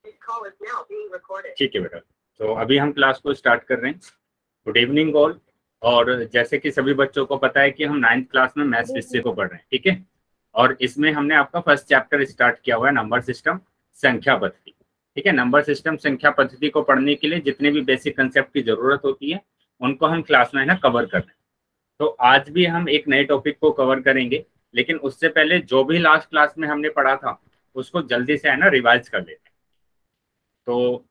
ठीक है बेटा, तो अभी हम क्लास को स्टार्ट कर रहे हैं। Good evening all. और जैसे कि सभी बच्चों को पता है कि हम 9th क्लास में मैथ्स विषय को पढ़ रहे हैं, ठीक है। और इसमें हमने आपका फर्स्ट चैप्टर स्टार्ट किया हुआ है, नंबर सिस्टम संख्या पद्धति। ठीक है, नंबर सिस्टम संख्या पद्धति को पढ़ने के लिए जितने भी बेसिक कंसेप्ट की जरूरत होती है उनको हम क्लास में है ना कवर कर रहे हैं। तो आज भी हम एक नए टॉपिक को कवर करेंगे, लेकिन उससे पहले जो भी लास्ट क्लास में हमने पढ़ा था उसको जल्दी से है ना रिवाइज कर लेते हैं। तो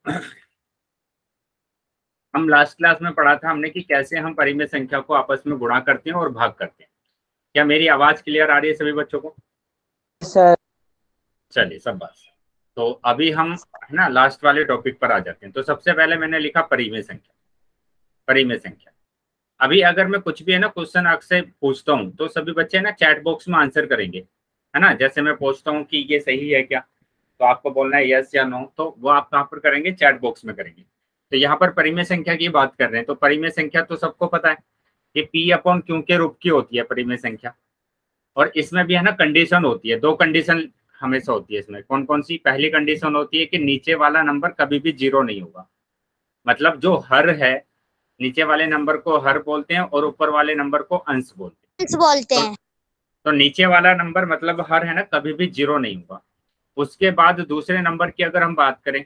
हम लास्ट क्लास में पढ़ा था हमने कि कैसे हम परिमेय संख्या को आपस में गुणा करते हैं और भाग करते हैं। क्या मेरी आवाज क्लियर आ रही है सभी बच्चों को? सर चलिए सब बात। तो अभी हम है ना लास्ट वाले टॉपिक पर आ जाते हैं। तो सबसे पहले मैंने लिखा परिमेय संख्या। परिमेय संख्या, अभी अगर मैं कुछ भी है ना क्वेश्चन आपसे पूछता हूँ तो सभी बच्चे ना चैट बॉक्स में आंसर करेंगे, है ना। जैसे मैं पूछता हूँ कि ये सही है क्या, तो आपको बोलना है यस या नो, तो वो आप कहाँ पर करेंगे? चैट बॉक्स में करेंगे। तो यहाँ पर परिमेय संख्या की बात कर रहे हैं, तो परिमेय संख्या तो सबको पता है कि P/Q के रूप की होती है परिमेय संख्या। और इसमें भी है ना कंडीशन होती है, दो कंडीशन हमेशा होती है इसमें। कौन कौन सी? पहली कंडीशन होती है कि नीचे वाला नंबर कभी भी जीरो नहीं होगा। मतलब जो हर है, नीचे वाले नंबर को हर बोलते हैं और ऊपर वाले नंबर को अंश बोलते हैं। तो नीचे वाला नंबर मतलब हर है ना कभी भी जीरो नहीं होगा। उसके बाद दूसरे नंबर की अगर हम बात करें,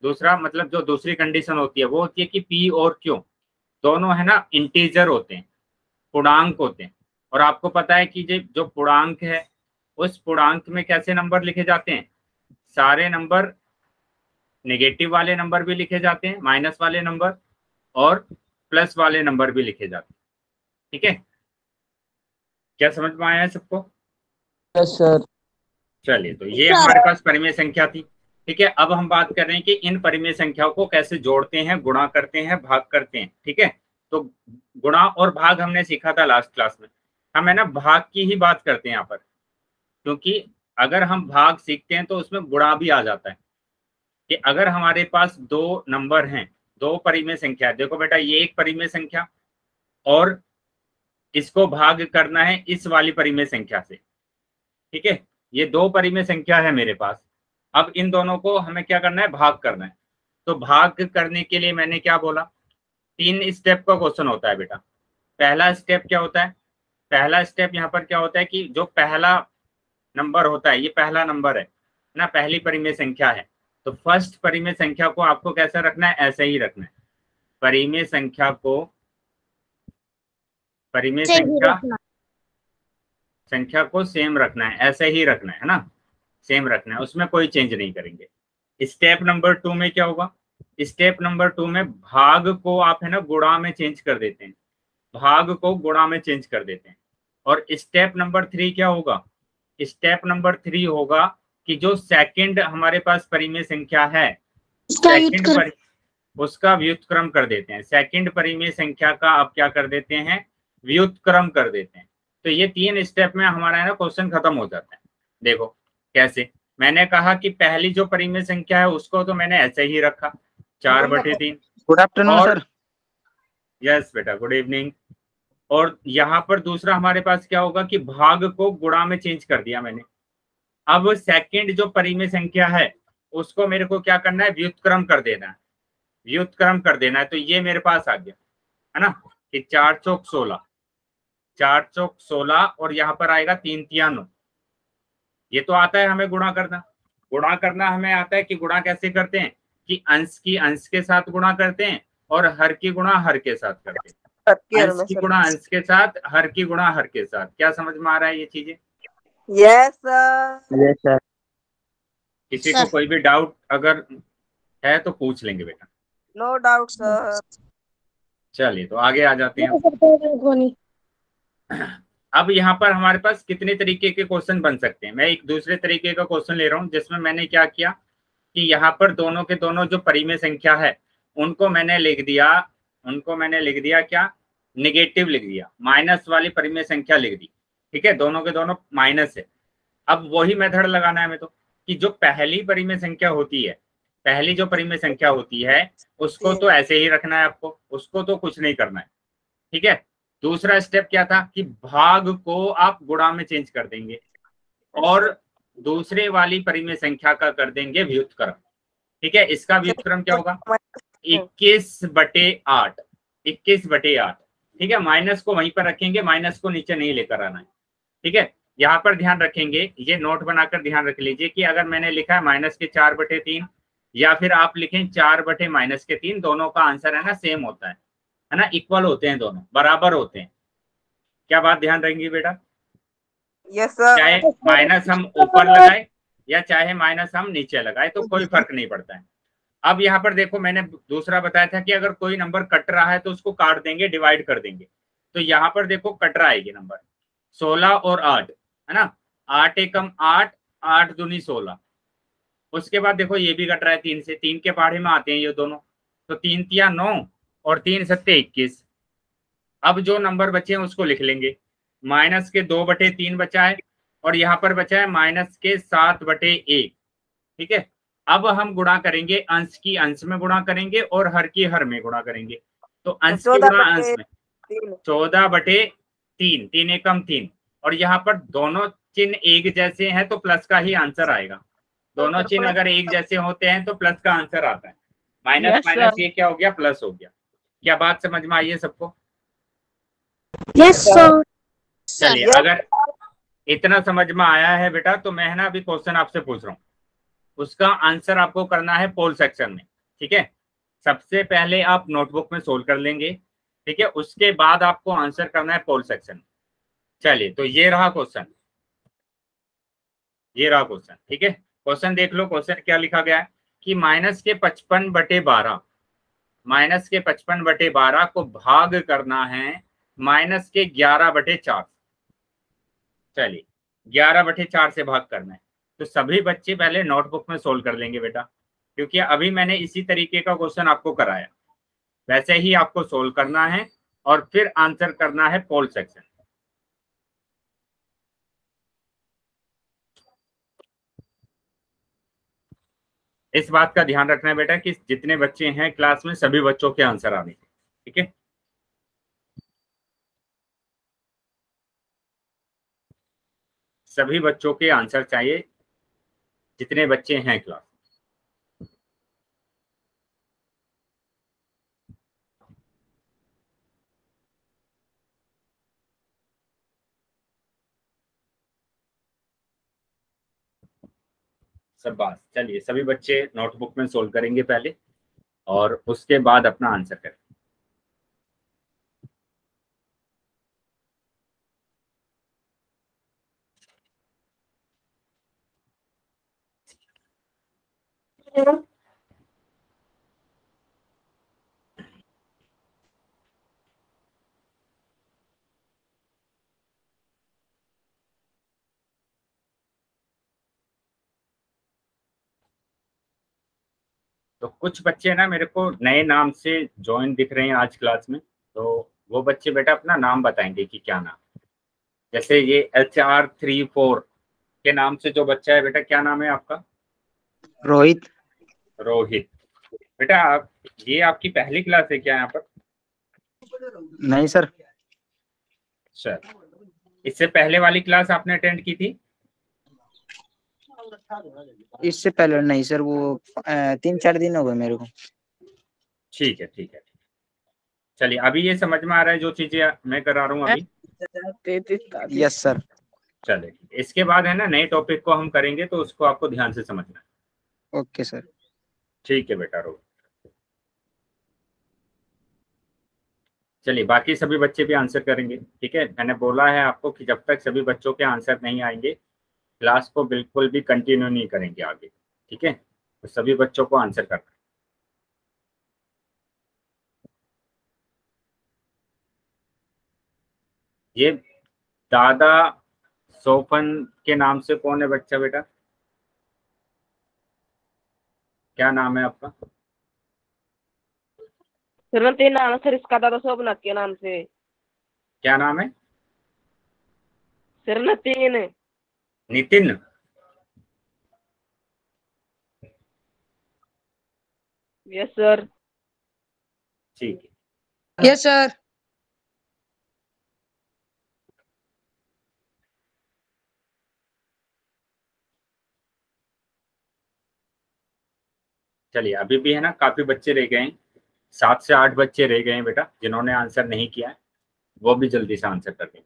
दूसरा मतलब जो दूसरी कंडीशन होती है वो होती है कि P और Q दोनों है ना इंटीजर होते हैं, पूर्णांक होते हैं। और आपको पता है कि जो पूर्णांक है उस पूर्णांक में कैसे नंबर लिखे जाते हैं? सारे नंबर, नेगेटिव वाले नंबर भी लिखे जाते हैं, माइनस वाले नंबर और प्लस वाले नंबर भी लिखे जाते हैं। ठीक है, क्या समझ में आया है सबको? Yes sir. चलिए, तो ये हमारे पास परिमेय संख्या थी। ठीक है, अब हम बात कर रहे हैं कि इन परिमेय संख्याओं को कैसे जोड़ते हैं, गुणा करते हैं, भाग करते हैं। ठीक है, तो गुणा और भाग हमने सीखा था लास्ट क्लास में। हम है ना भाग की ही बात करते हैं यहाँ पर, क्योंकि अगर हम भाग सीखते हैं तो उसमें गुणा भी आ जाता है। कि अगर हमारे पास दो नंबर हैं, दो परिमेय संख्या, देखो बेटा ये एक परिमेय संख्या और इसको भाग करना है इस वाली परिमेय संख्या से। ठीक है, ये दो परिमेय संख्या है मेरे पास। अब इन दोनों को हमें क्या करना है? भाग करना है। तो भाग करने के लिए मैंने क्या बोला? 3 स्टेप का क्वेश्चन होता है बेटा। पहला स्टेप क्या होता है? पहला स्टेप यहाँ पर क्या होता है कि जो पहला नंबर होता है, ये पहला नंबर है ना, पहली परिमेय संख्या है। तो फर्स्ट परिमेय संख्या को आपको कैसा रखना है? ऐसे ही रखना है। परिमेय संख्या को, परिमेय संख्या को सेम रखना है, ऐसे ही रखना है ना, सेम रखना है, उसमें कोई चेंज नहीं करेंगे। स्टेप नंबर 2 में क्या होगा? स्टेप नंबर 2 में भाग को आप है ना गुणा में चेंज कर देते हैं, भाग को गुणा में चेंज कर देते हैं। और स्टेप नंबर 3 क्या होगा? स्टेप नंबर 3 होगा कि जो सेकंड हमारे पास परिमेय संख्या है, सेकंड उसका व्युत्क्रम कर देते हैं। सेकंड परिमेय संख्या का आप क्या कर देते हैं? व्युत्क्रम कर देते हैं। तो ये 3 स्टेप में हमारा है ना क्वेश्चन खत्म हो जाता है। देखो कैसे, मैंने कहा कि पहली जो परिमेय संख्या है उसको तो मैंने ऐसे ही रखा 4/3। Good afternoon sir. यस बेटा, गुड इवनिंग। और यहाँ पर दूसरा हमारे पास क्या होगा कि भाग को गुणा में चेंज कर दिया मैंने। अब सेकंड जो परिमेय संख्या है उसको मेरे को क्या करना है? व्युत्क्रम कर देना है, व्युत्क्रम कर देना है। तो ये मेरे पास आ गया है ना कि 4 चौक 16, 4 चौक 16 और यहाँ पर आएगा 3 तिया 9। ये तो आता है हमें गुणा करना। गुणा करना हमें आता है कि गुणा कैसे करते हैं कि अंश की अंश के साथ गुणा करते हैं और हर की गुणा हर के साथ करते हैं। अंश की गुणा अंश के साथ, हर की गुणा हर के साथ। क्या समझ में आ रहा है ये चीजें? Yes sir. Yes sir. किसी को कोई भी डाउट अगर है तो पूछ लेंगे बेटा। No doubt sir. चलिए, तो आगे आ जाते हैं। अब यहाँ पर हमारे पास कितने तरीके के क्वेश्चन बन सकते हैं? मैं एक दूसरे तरीके का क्वेश्चन ले रहा हूँ जिसमें मैंने क्या किया कि यहाँ पर दोनों के दोनों जो परिमेय संख्या है उनको मैंने लिख दिया, उनको मैंने लिख दिया क्या? निगेटिव लिख दिया, माइनस वाली परिमेय संख्या लिख दी। ठीक है, दोनों के दोनों माइनस है। अब वही मेथड लगाना है हमें तो कि जो पहली परिमेय संख्या होती है, पहली जो परिमेय संख्या होती है उसको तो ऐसे ही रखना है आपको, उसको तो कुछ नहीं करना है। ठीक है, दूसरा स्टेप क्या था कि भाग को आप गुणा में चेंज कर देंगे और दूसरे वाली परिमेय संख्या का कर देंगे व्युत्क्रम। ठीक है, इसका व्युत्क्रम क्या होगा? 21/8, 21/8। ठीक है, माइनस को वहीं पर रखेंगे, माइनस को नीचे नहीं लेकर आना है। ठीक है, यहाँ पर ध्यान रखेंगे, ये नोट बनाकर ध्यान रख लीजिए कि अगर मैंने लिखा है -4/3 या फिर आप लिखें 4/-3, दोनों का आंसर है ना सेम होता है ना, इक्वल होते हैं, दोनों बराबर होते हैं। क्या बात ध्यान रखेंगे बेटा? Yes sir. चाहे माइनस हम ऊपर लगाए या चाहे माइनस हम नीचे लगाए तो कोई फर्क नहीं पड़ता है। अब यहाँ पर देखो, मैंने दूसरा बताया था कि अगर कोई नंबर कट रहा है तो उसको काट देंगे, डिवाइड कर देंगे। तो यहाँ पर देखो कट रहा है ये नंबर 16 और 8, है ना, 8 एकम 8, 8 दूनी 16। उसके बाद देखो ये भी कट रहा है 3 से, 3 के पहाड़े में आते हैं ये दोनों, तो 3 तिया 9 और 3 सत्ते 21। अब जो नंबर बचे हैं उसको लिख लेंगे, -2/3 बचा है और यहाँ पर बचा है -7/1। ठीक है, अब हम गुणा करेंगे, अंश की अंश में गुणा करेंगे और हर की हर में गुणा करेंगे। तो अंश की गुणा अंश में 14/3, 3 एकम 3, और यहाँ पर दोनों चिन्ह एक जैसे हैं तो प्लस का ही आंसर आएगा। दोनों चिन्ह अगर एक जैसे होते हैं तो प्लस का आंसर आता है। माइनस माइनस ये क्या हो गया, प्लस हो गया। क्या बात समझ में आई है सबको? Yes sir. चलिए, अगर इतना समझ में आया है बेटा तो मैं है ना अभी क्वेश्चन आपसे पूछ रहा हूँ, उसका आंसर आपको करना है पोल सेक्शन में। ठीक है, सबसे पहले आप नोटबुक में सोल्व कर लेंगे, ठीक है, उसके बाद आपको आंसर करना है पोल सेक्शन में। चलिए, तो ये रहा क्वेश्चन, ये रहा क्वेश्चन। ठीक है, क्वेश्चन देख लो, क्वेश्चन क्या लिखा गया है कि -55/12, -55/12 को भाग करना है -11/4। चलिए, 11/4 से भाग करना है, तो सभी बच्चे पहले नोटबुक में सोल्व कर लेंगे बेटा, क्योंकि अभी मैंने इसी तरीके का क्वेश्चन आपको कराया, वैसे ही आपको सोल्व करना है और फिर आंसर करना है पोल सेक्शन। इस बात का ध्यान रखना है बेटा कि जितने बच्चे हैं क्लास में सभी बच्चों के आंसर आने, ठीक है। सभी बच्चों के आंसर चाहिए, जितने बच्चे हैं क्लास। सब बात, चलिए सभी बच्चे नोटबुक में सोल्व करेंगे पहले और उसके बाद अपना आंसर करें। तो कुछ बच्चे ना मेरे को नए नाम से ज्वाइन दिख रहे हैं आज क्लास में, तो वो बच्चे बेटा अपना नाम बताएंगे कि क्या नाम। जैसे ये HR34 के नाम से जो बच्चा है बेटा, क्या नाम है आपका? रोहित। रोहित। बेटा आप, ये आपकी पहली क्लास है क्या यहाँ पर? नहीं सर। सर, इससे पहले वाली क्लास आपने अटेंड की थी? इससे पहले नहीं सर, वो 3-4 दिन हो गए मेरे को। ठीक है, ठीक है। चलिए, अभी ये समझ में आ रहा है जो चीजें मैं करा रहा हूँ अभी? Yes sir. चलिए, इसके बाद है ना नए टॉपिक को हम करेंगे तो उसको आपको ध्यान से समझना है। Okay sir. ठीक है बेटा रोहित। चलिए, बाकी सभी बच्चे भी आंसर करेंगे, ठीक है। मैंने बोला है आपको कि जब तक सभी बच्चों के आंसर नहीं आएंगे क्लास को बिल्कुल भी कंटिन्यू नहीं करेंगे आगे, ठीक है। तो सभी बच्चों को आंसर करना है। ये दादा सोफन के नाम से कौन है बच्चा बेटा? क्या नाम है आपका? सर ना तीन नाम है सर, इसका दादा शोभनाथ के नाम से। क्या नाम है? सर ना तीन। नितिन। Yes sir. ठीक है। Yes sir. चलिए अभी भी है ना काफी बच्चे रह गए हैं, 7 से 8 बच्चे रह गए हैं बेटा जिन्होंने आंसर नहीं किया है, वो भी जल्दी से आंसर कर देंगे।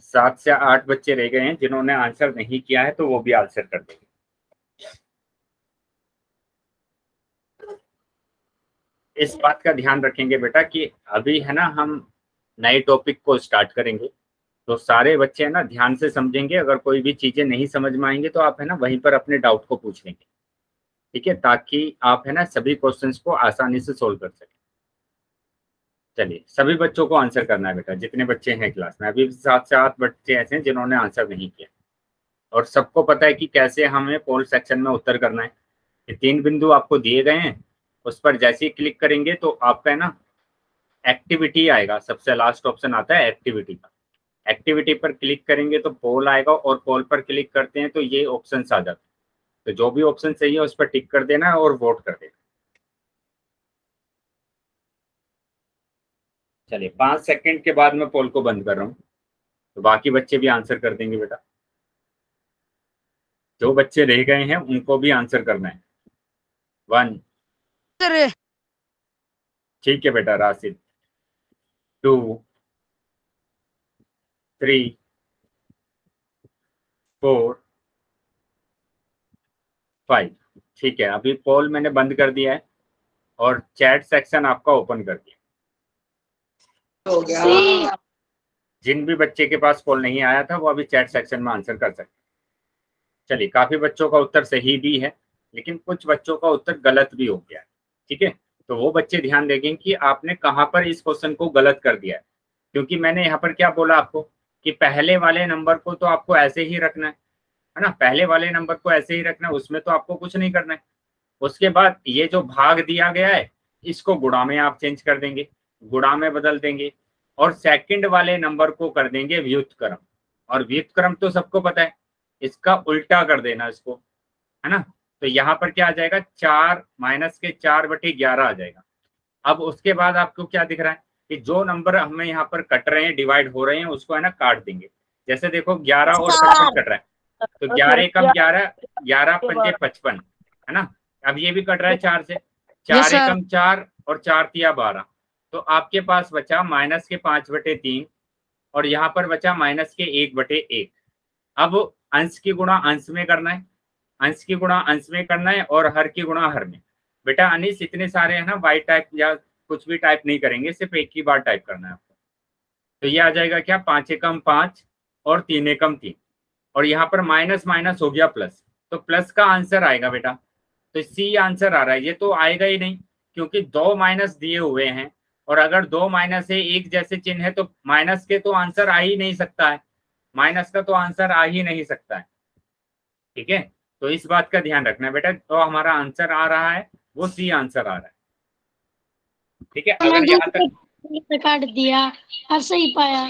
7 से 8 बच्चे रह गए हैं जिन्होंने आंसर नहीं किया है, तो वो भी आंसर कर देंगे। इस बात का ध्यान रखेंगे बेटा कि अभी है ना हम नए टॉपिक को स्टार्ट करेंगे, तो सारे बच्चे है ना ध्यान से समझेंगे। अगर कोई भी चीजें नहीं समझ में आएंगे तो आप है ना वहीं पर अपने डाउट को पूछ लेंगे, ठीक है, ताकि आप है ना सभी क्वेश्चंस को आसानी से सोल्व कर सकें। चलिए सभी बच्चों को आंसर करना है बेटा, जितने बच्चे हैं क्लास में। अभी 7 से 8 बच्चे ऐसे हैं जिन्होंने आंसर नहीं किया, और सबको पता है कि कैसे हमें पोल सेक्शन में उत्तर करना है। ये 3 बिंदु आपको दिए गए हैं, उस पर जैसे ही क्लिक करेंगे तो आपका है ना एक्टिविटी आएगा, सबसे लास्ट ऑप्शन आता है एक्टिविटी का। एक्टिविटी पर क्लिक करेंगे तो पोल आएगा, और पोल पर क्लिक करते हैं तो ये ऑप्शन आ जाते हैं। तो जो भी ऑप्शन सही है उस पर टिक कर देना है और वोट कर देना। चलिए 5 सेकंड के बाद मैं पोल को बंद कर रहा हूँ, तो बाकी बच्चे भी आंसर कर देंगे बेटा। जो बच्चे रह गए हैं उनको भी आंसर करना है। 1, ठीक है बेटा, राशिद। 2, 3, 4, 5, ठीक है। अभी पोल मैंने बंद कर दिया है और चैट सेक्शन आपका ओपन कर दिया। हो गया। जिन भी बच्चे के पास पोल नहीं आया था वो अभी चैट सेक्शन में आंसर कर सकते। चलिए काफी बच्चों का उत्तर सही भी है, लेकिन कुछ बच्चों का उत्तर गलत भी हो गया है, ठीक है। तो वो बच्चे ध्यान देंगे कि आपने कहाँ पर इस क्वेश्चन को गलत कर दिया है, क्योंकि मैंने यहाँ पर क्या बोला आपको कि पहले वाले नंबर को तो आपको ऐसे ही रखना है ना, पहले वाले नंबर को ऐसे ही रखना है, उसमें तो आपको कुछ नहीं करना है। उसके बाद ये जो भाग दिया गया है इसको गुणा में आप चेंज कर देंगे, गुणा में बदल देंगे, और सेकंड वाले नंबर को कर देंगे व्युत्क्रम। और व्युत्क्रम तो सबको पता है, इसका उल्टा कर देना इसको, है ना। तो यहाँ पर क्या आ जाएगा, 4 माइनस के 4/11 आ जाएगा। अब उसके बाद आपको क्या दिख रहा है कि जो नंबर हमें यहाँ पर कट रहे हैं, डिवाइड हो रहे हैं, उसको है ना काट देंगे। जैसे देखो 11 और 55 कट रहा है, तो 11 एकम 11, 11 पंजे 55, है ना। अब ये भी कट रहा है 4 से, 4 एकम 4 और 4 तिया 12। तो आपके पास बचा माइनस के 5/3, और यहाँ पर बचा माइनस के 1/1। अब अंश की गुणा अंश में करना है, अंश की गुणा अंश में करना है, और हर की गुणा हर में। बेटा अनिश इतने सारे है ना वाई टाइप या कुछ भी टाइप नहीं करेंगे, सिर्फ एक ही बार टाइप करना है आपको। तो ये आ जाएगा क्या, 5 एकम 5 और 3 एकम 3, और यहाँ पर माइनस माइनस हो गया प्लस, तो प्लस का आंसर आएगा बेटा। तो सी आंसर आ रहा है, ये तो आएगा ही नहीं क्योंकि 2 माइनस दिए हुए हैं, और अगर 2 माइनस है एक जैसे चिन्ह है तो माइनस के तो आंसर आ ही नहीं सकता है, माइनस का तो आंसर आ ही नहीं सकता है, ठीक है। तो इस बात का ध्यान रखना है बेटा, तो हमारा आंसर आ रहा है वो सी आंसर आ रहा है, ठीक है। अगर यहाँ तक काट दिया, अब सही पाया।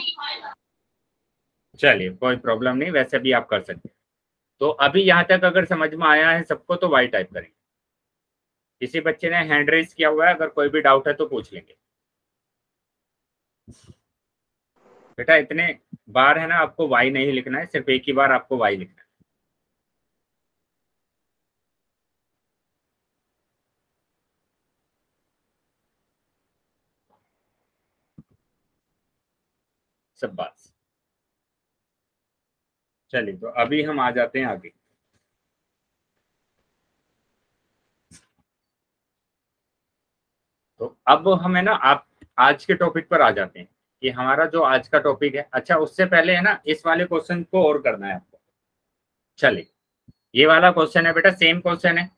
चलिए कोई प्रॉब्लम नहीं, वैसे भी आप कर सकते हैं। तो अभी यहाँ तक अगर समझ में आया है सबको तो वाई टाइप करेंगे। किसी बच्चे ने हैंड रेज किया हुआ है, अगर कोई भी डाउट है तो पूछ लेंगे। बेटा इतने बार है ना आपको वाई नहीं लिखना है, सिर्फ एक ही बार आपको वाई लिखना है। सब बात। चलिए तो अभी हम आ जाते हैं आगे। तो अब हम है ना आप आज के टॉपिक पर आ जाते हैं कि हमारा जो आज का टॉपिक है। अच्छा उससे पहले है ना इस वाले क्वेश्चन को और करना है आपको। चलिए ये वाला क्वेश्चन है बेटा, सेम क्वेश्चन है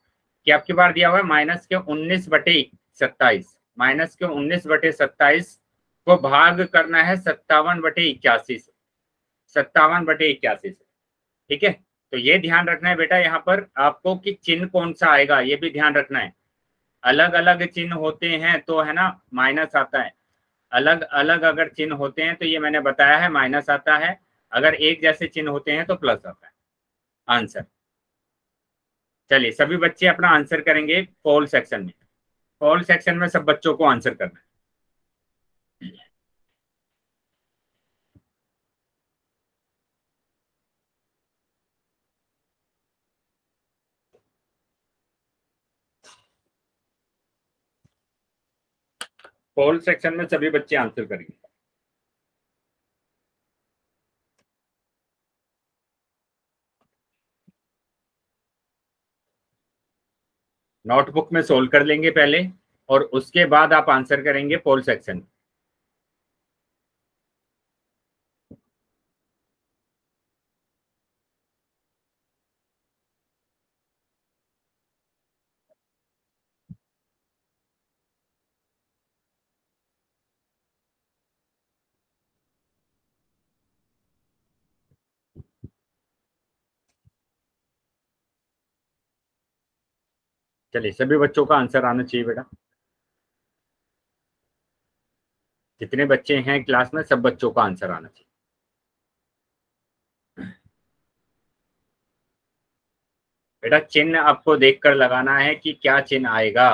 कि आपकी बार दिया हुआ है -19/27, -19/27 को भाग करना है 57/81 से, 57/81 से, ठीक है। तो ये ध्यान रखना है बेटा यहाँ पर आपको कि चिन्ह कौन सा आएगा, ये भी ध्यान रखना है। अलग अलग चिन्ह होते हैं तो है ना माइनस आता है, अलग अलग अगर चिन्ह होते हैं तो ये मैंने बताया है माइनस आता है, अगर एक जैसे चिन्ह होते हैं तो प्लस आता है आंसर। चलिए सभी बच्चे अपना आंसर करेंगे पोल सेक्शन में, पोल सेक्शन में सब बच्चों को आंसर करना है। पोल सेक्शन में सभी बच्चे आंसर करेंगे। नोटबुक में सोल्व कर लेंगे पहले और उसके बाद आप आंसर करेंगे पोल सेक्शन। चलिए, सभी बच्चों का आंसर आना चाहिए बेटा। जितने बच्चे हैं क्लास में सब बच्चों का आंसर आना चाहिए। बेटा चिन्ह आपको देखकर लगाना है कि क्या चिन्ह आएगा।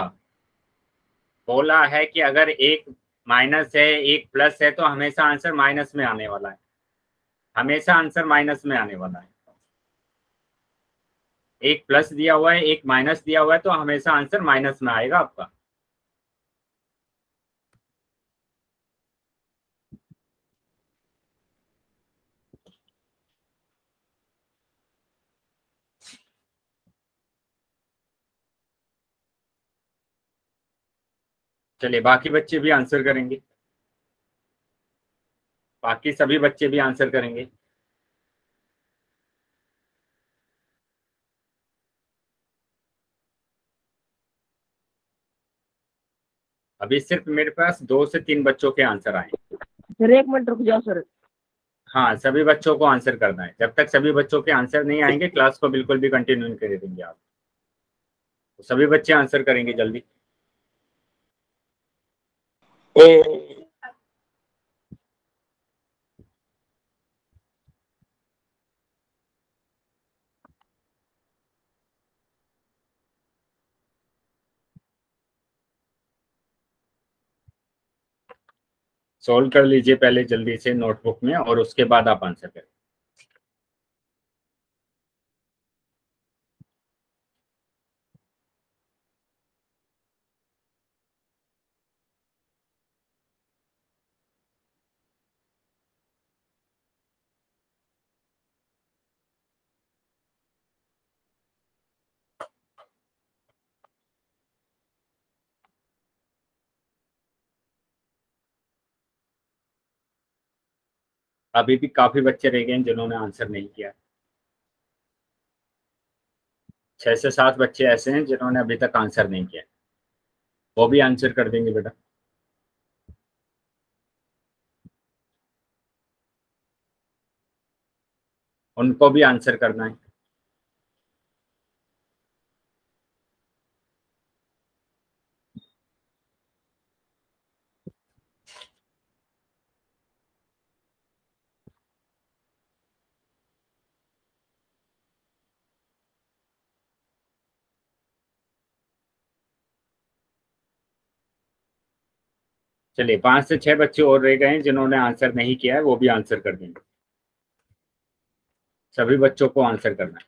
बोला है कि अगर एक माइनस है एक प्लस है तो हमेशा आंसर माइनस में आने वाला है, हमेशा आंसर माइनस में आने वाला है। एक प्लस दिया हुआ है एक माइनस दिया हुआ है तो हमेशा आंसर माइनस में आएगा आपका। चलिए, बाकी बच्चे भी आंसर करेंगे, बाकी सभी बच्चे भी आंसर करेंगे। अभी सिर्फ मेरे पास 2 से 3 बच्चों के आंसर आए। सर 1 मिनट रुक जाओ सर। हाँ, सभी बच्चों को आंसर करना है। जब तक सभी बच्चों के आंसर नहीं आएंगे क्लास को बिल्कुल भी कंटिन्यू नहीं कर देंगे आप। तो सभी बच्चे आंसर करेंगे जल्दी। सॉल्व कर लीजिए पहले जल्दी से नोटबुक में और उसके बाद आप आंसर करें। अभी भी काफी बच्चे रह गए हैं जिन्होंने आंसर नहीं किया। 6 से 7 बच्चे ऐसे हैं जिन्होंने अभी तक आंसर नहीं किया, वो भी आंसर कर देंगे बेटा। उनको भी आंसर करना है। चलिए, 5 से 6 बच्चे और रह गए हैं जिन्होंने आंसर नहीं किया है, वो भी आंसर कर देंगे। सभी बच्चों को आंसर करना है।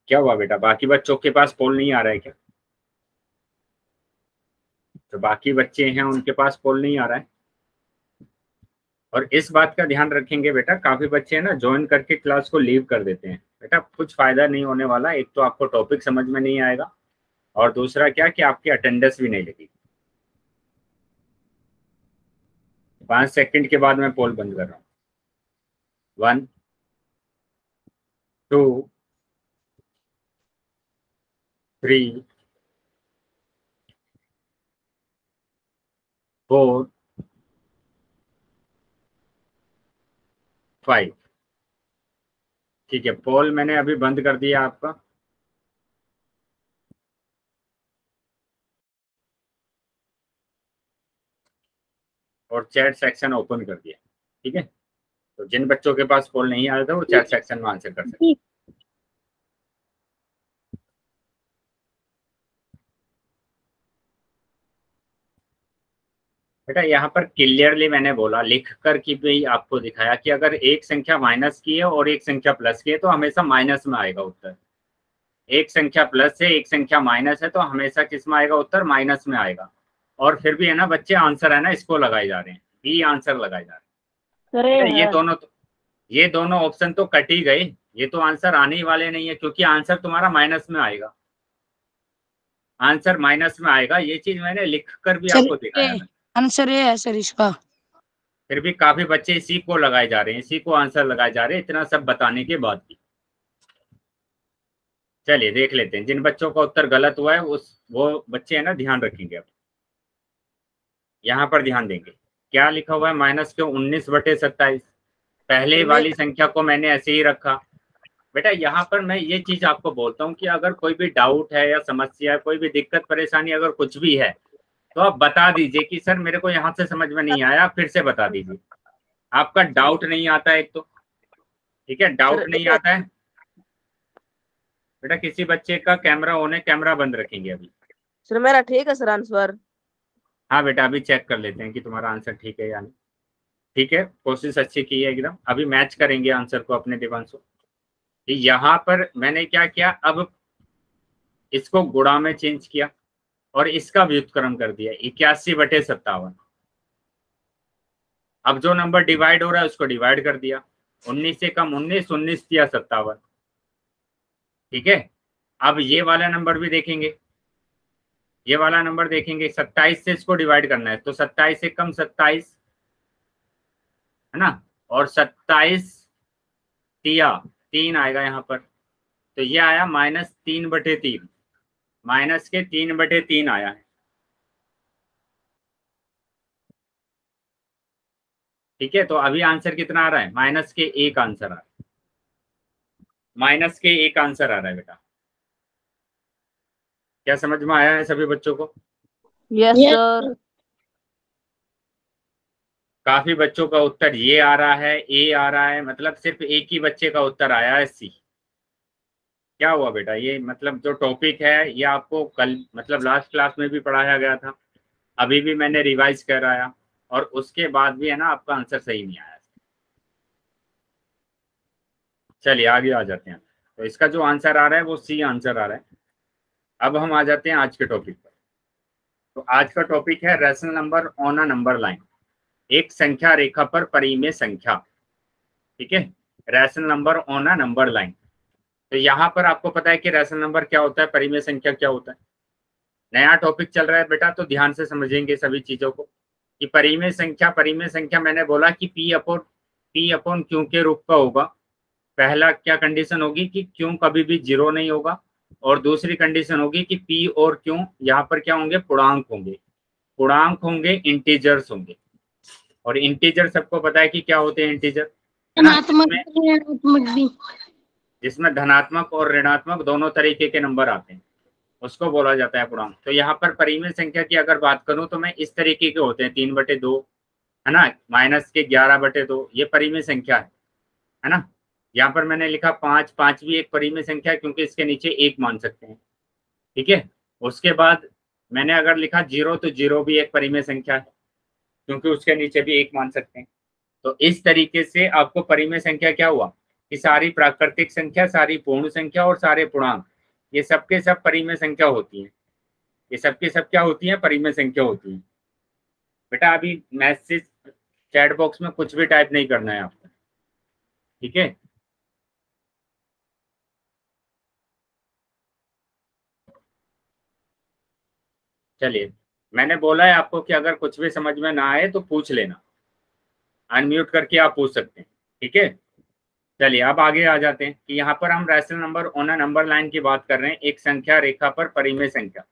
क्या हुआ बेटा, बाकी बच्चों के पास पोल नहीं आ रहा है क्या? तो बाकी बच्चे हैं उनके पास पोल नहीं आ रहा है। और इस बात का ध्यान रखेंगे बेटा, काफी बच्चे हैं ना ज्वाइन करके क्लास को लीव कर देते हैं। बेटा कुछ फायदा नहीं होने वाला। एक तो आपको टॉपिक समझ में नहीं आएगा और दूसरा क्या कि आपकी अटेंडेंस भी नहीं लगेगी। 5 सेकंड के बाद मैं पोल बंद कर रहा हूँ। 1 2 3 4 5। ठीक है, पोल मैंने अभी बंद कर दिया आपका। और चैट सेक्शन ओपन कर दिया। ठीक है, तो जिन बच्चों के पास पोल नहीं आया था वो चैट सेक्शन में आंसर कर सकते हैं। बेटा यहाँ पर क्लियरली मैंने बोला, लिख कर की भी आपको दिखाया कि अगर एक संख्या माइनस की है और एक संख्या प्लस की है तो हमेशा माइनस में आएगा उत्तर। एक संख्या प्लस है, एक संख्या माइनस है, तो हमेशा किस में आएगा उत्तर? माइनस में आएगा। और फिर भी है ना बच्चे, आंसर है ना इसको लगाए जा रहे हैं, बी आंसर लगाए जा रहे हैं। ये दोनों ऑप्शन तो कट ही गए, ये तो आंसर आने ही वाले नहीं है, क्योंकि आंसर तुम्हारा माइनस में आएगा, आंसर माइनस में आएगा। ये चीज मैंने लिख कर भी आपको दिखाया है। आंसर ये है सर इसका। फिर भी काफी बच्चे इसी को लगाए जा रहे हैं, इसी को आंसर लगाए जा रहे हैं, इतना सब बताने के बाद भी। चलिए देख लेते हैं, जिन बच्चों का उत्तर गलत हुआ है वो बच्चे है ना ध्यान रखेंगे। अब यहाँ पर ध्यान देंगे, क्या लिखा हुआ है? माइनस के 19/27। पहले वाली संख्या को मैंने ऐसे ही रखा। बेटा यहाँ पर मैं ये चीज आपको बोलता हूँ कि अगर कोई भी डाउट है या समस्या है, कोई भी दिक्कत परेशानी अगर कुछ भी है तो आप बता दीजिए कि सर मेरे को यहाँ से समझ में नहीं आया, फिर से बता दीजिए। आपका डाउट नहीं आता है एक तो, ठीक है, डाउट नहीं आता है। बेटा किसी बच्चे का कैमरा ऑन है, कैमरा बंद रखेंगे अभी। सर मेरा ठीक है सर आंसर। हाँ बेटा अभी चेक कर लेते हैं कि तुम्हारा आंसर ठीक है या नहीं। ठीक है, कोशिश अच्छी की है एकदम। अभी मैच करेंगे आंसर को अपने दिवांशु। यहाँ पर मैंने क्या किया, अब इसको गुणा में चेंज किया और इसका व्युत्क्रम कर दिया 81/57। अब जो नंबर डिवाइड हो रहा है उसको डिवाइड कर दिया, 19 से कम 19, 19 दिया 57। ठीक है, अब ये वाला नंबर भी देखेंगे, ये वाला नंबर देखेंगे, 27 से इसको डिवाइड करना है तो 27 से कम 27 है ना, और 27 दिया 3 आएगा यहाँ पर, तो ये आया -3/3, माइनस के 3/3 आया है। ठीक है, तो अभी आंसर कितना आ रहा है? -1 आंसर आ रहा है, -1 आंसर आ रहा है बेटा। क्या समझ में आया है सभी बच्चों को? Yes sir. काफी बच्चों का उत्तर ये आ रहा है, ए आ रहा है, मतलब सिर्फ एक ही बच्चे का उत्तर आया है सी। क्या हुआ बेटा? ये मतलब जो टॉपिक है ये आपको कल मतलब लास्ट क्लास में भी पढ़ाया गया था, अभी भी मैंने रिवाइज कराया, और उसके बाद भी है ना आपका आंसर सही नहीं आया। चलिए आगे आ जाते हैं। तो इसका जो आंसर आ रहा है वो सी आंसर आ रहा है। अब हम आ जाते हैं आज के टॉपिक पर। तो आज का टॉपिक है rational number on a number line, एक संख्या रेखा पर परिमेय संख्या। ठीक है, rational number on a number line. तो यहाँ पर आपको पता है कि रैशनल नंबर क्या होता है, परिमेय संख्या क्या होता है। नया टॉपिक चल रहा है बेटा, तो ध्यान से समझेंगे सभी चीजों को कि परिमेय संख्या मैंने बोला कि P अपॉन Q के रूप का होगा। पहला क्या कंडीशन होगी कि Q कभी भी 0 नहीं होगा, और दूसरी कंडीशन होगी कि P और Q यहाँ पर क्या होंगे? पूर्णांक होंगे। पूर्णांक होंगे, इंटीजर्स होंगे, और इंटीजर सबको पता है कि क्या होते हैं इंटीजर, जिसमें धनात्मक और ऋणात्मक दोनों तरीके के नंबर आते हैं, उसको बोला जाता है पूर्णांक। तो यहाँ पर परिमेय संख्या की अगर बात करूं तो मैं इस तरीके के होते हैं, 3/2 है ना, -11/2, ये परिमेय संख्या है ना। यहाँ पर मैंने लिखा 5 भी एक परिमेय संख्या है, क्योंकि इसके नीचे 1 मान सकते हैं। ठीक है, उसके बाद मैंने अगर लिखा 0 तो 0 भी एक परिमेय संख्या है, क्योंकि उसके नीचे भी 1 मान सकते हैं। तो इस तरीके से आपको परिमेय संख्या क्या हुआ कि सारी प्राकृतिक संख्या, सारी पूर्ण संख्या और सारे पूर्णांक, ये सबके सब परिमेय संख्या होती है। ये सबके सब क्या होती है? परिमेय संख्या होती है। बेटा अभी मैसेज चैट बॉक्स में कुछ भी टाइप नहीं करना है आपको, ठीक है। चलिए, मैंने बोला है आपको कि अगर कुछ भी समझ में ना आए तो पूछ लेना, अनम्यूट करके आप पूछ सकते हैं, ठीक है। चलिए अब आगे आ जाते हैं कि यहाँ पर हम rational number on a number line की बात कर रहे हैं, एक संख्या रेखा पर परिमेय संख्या,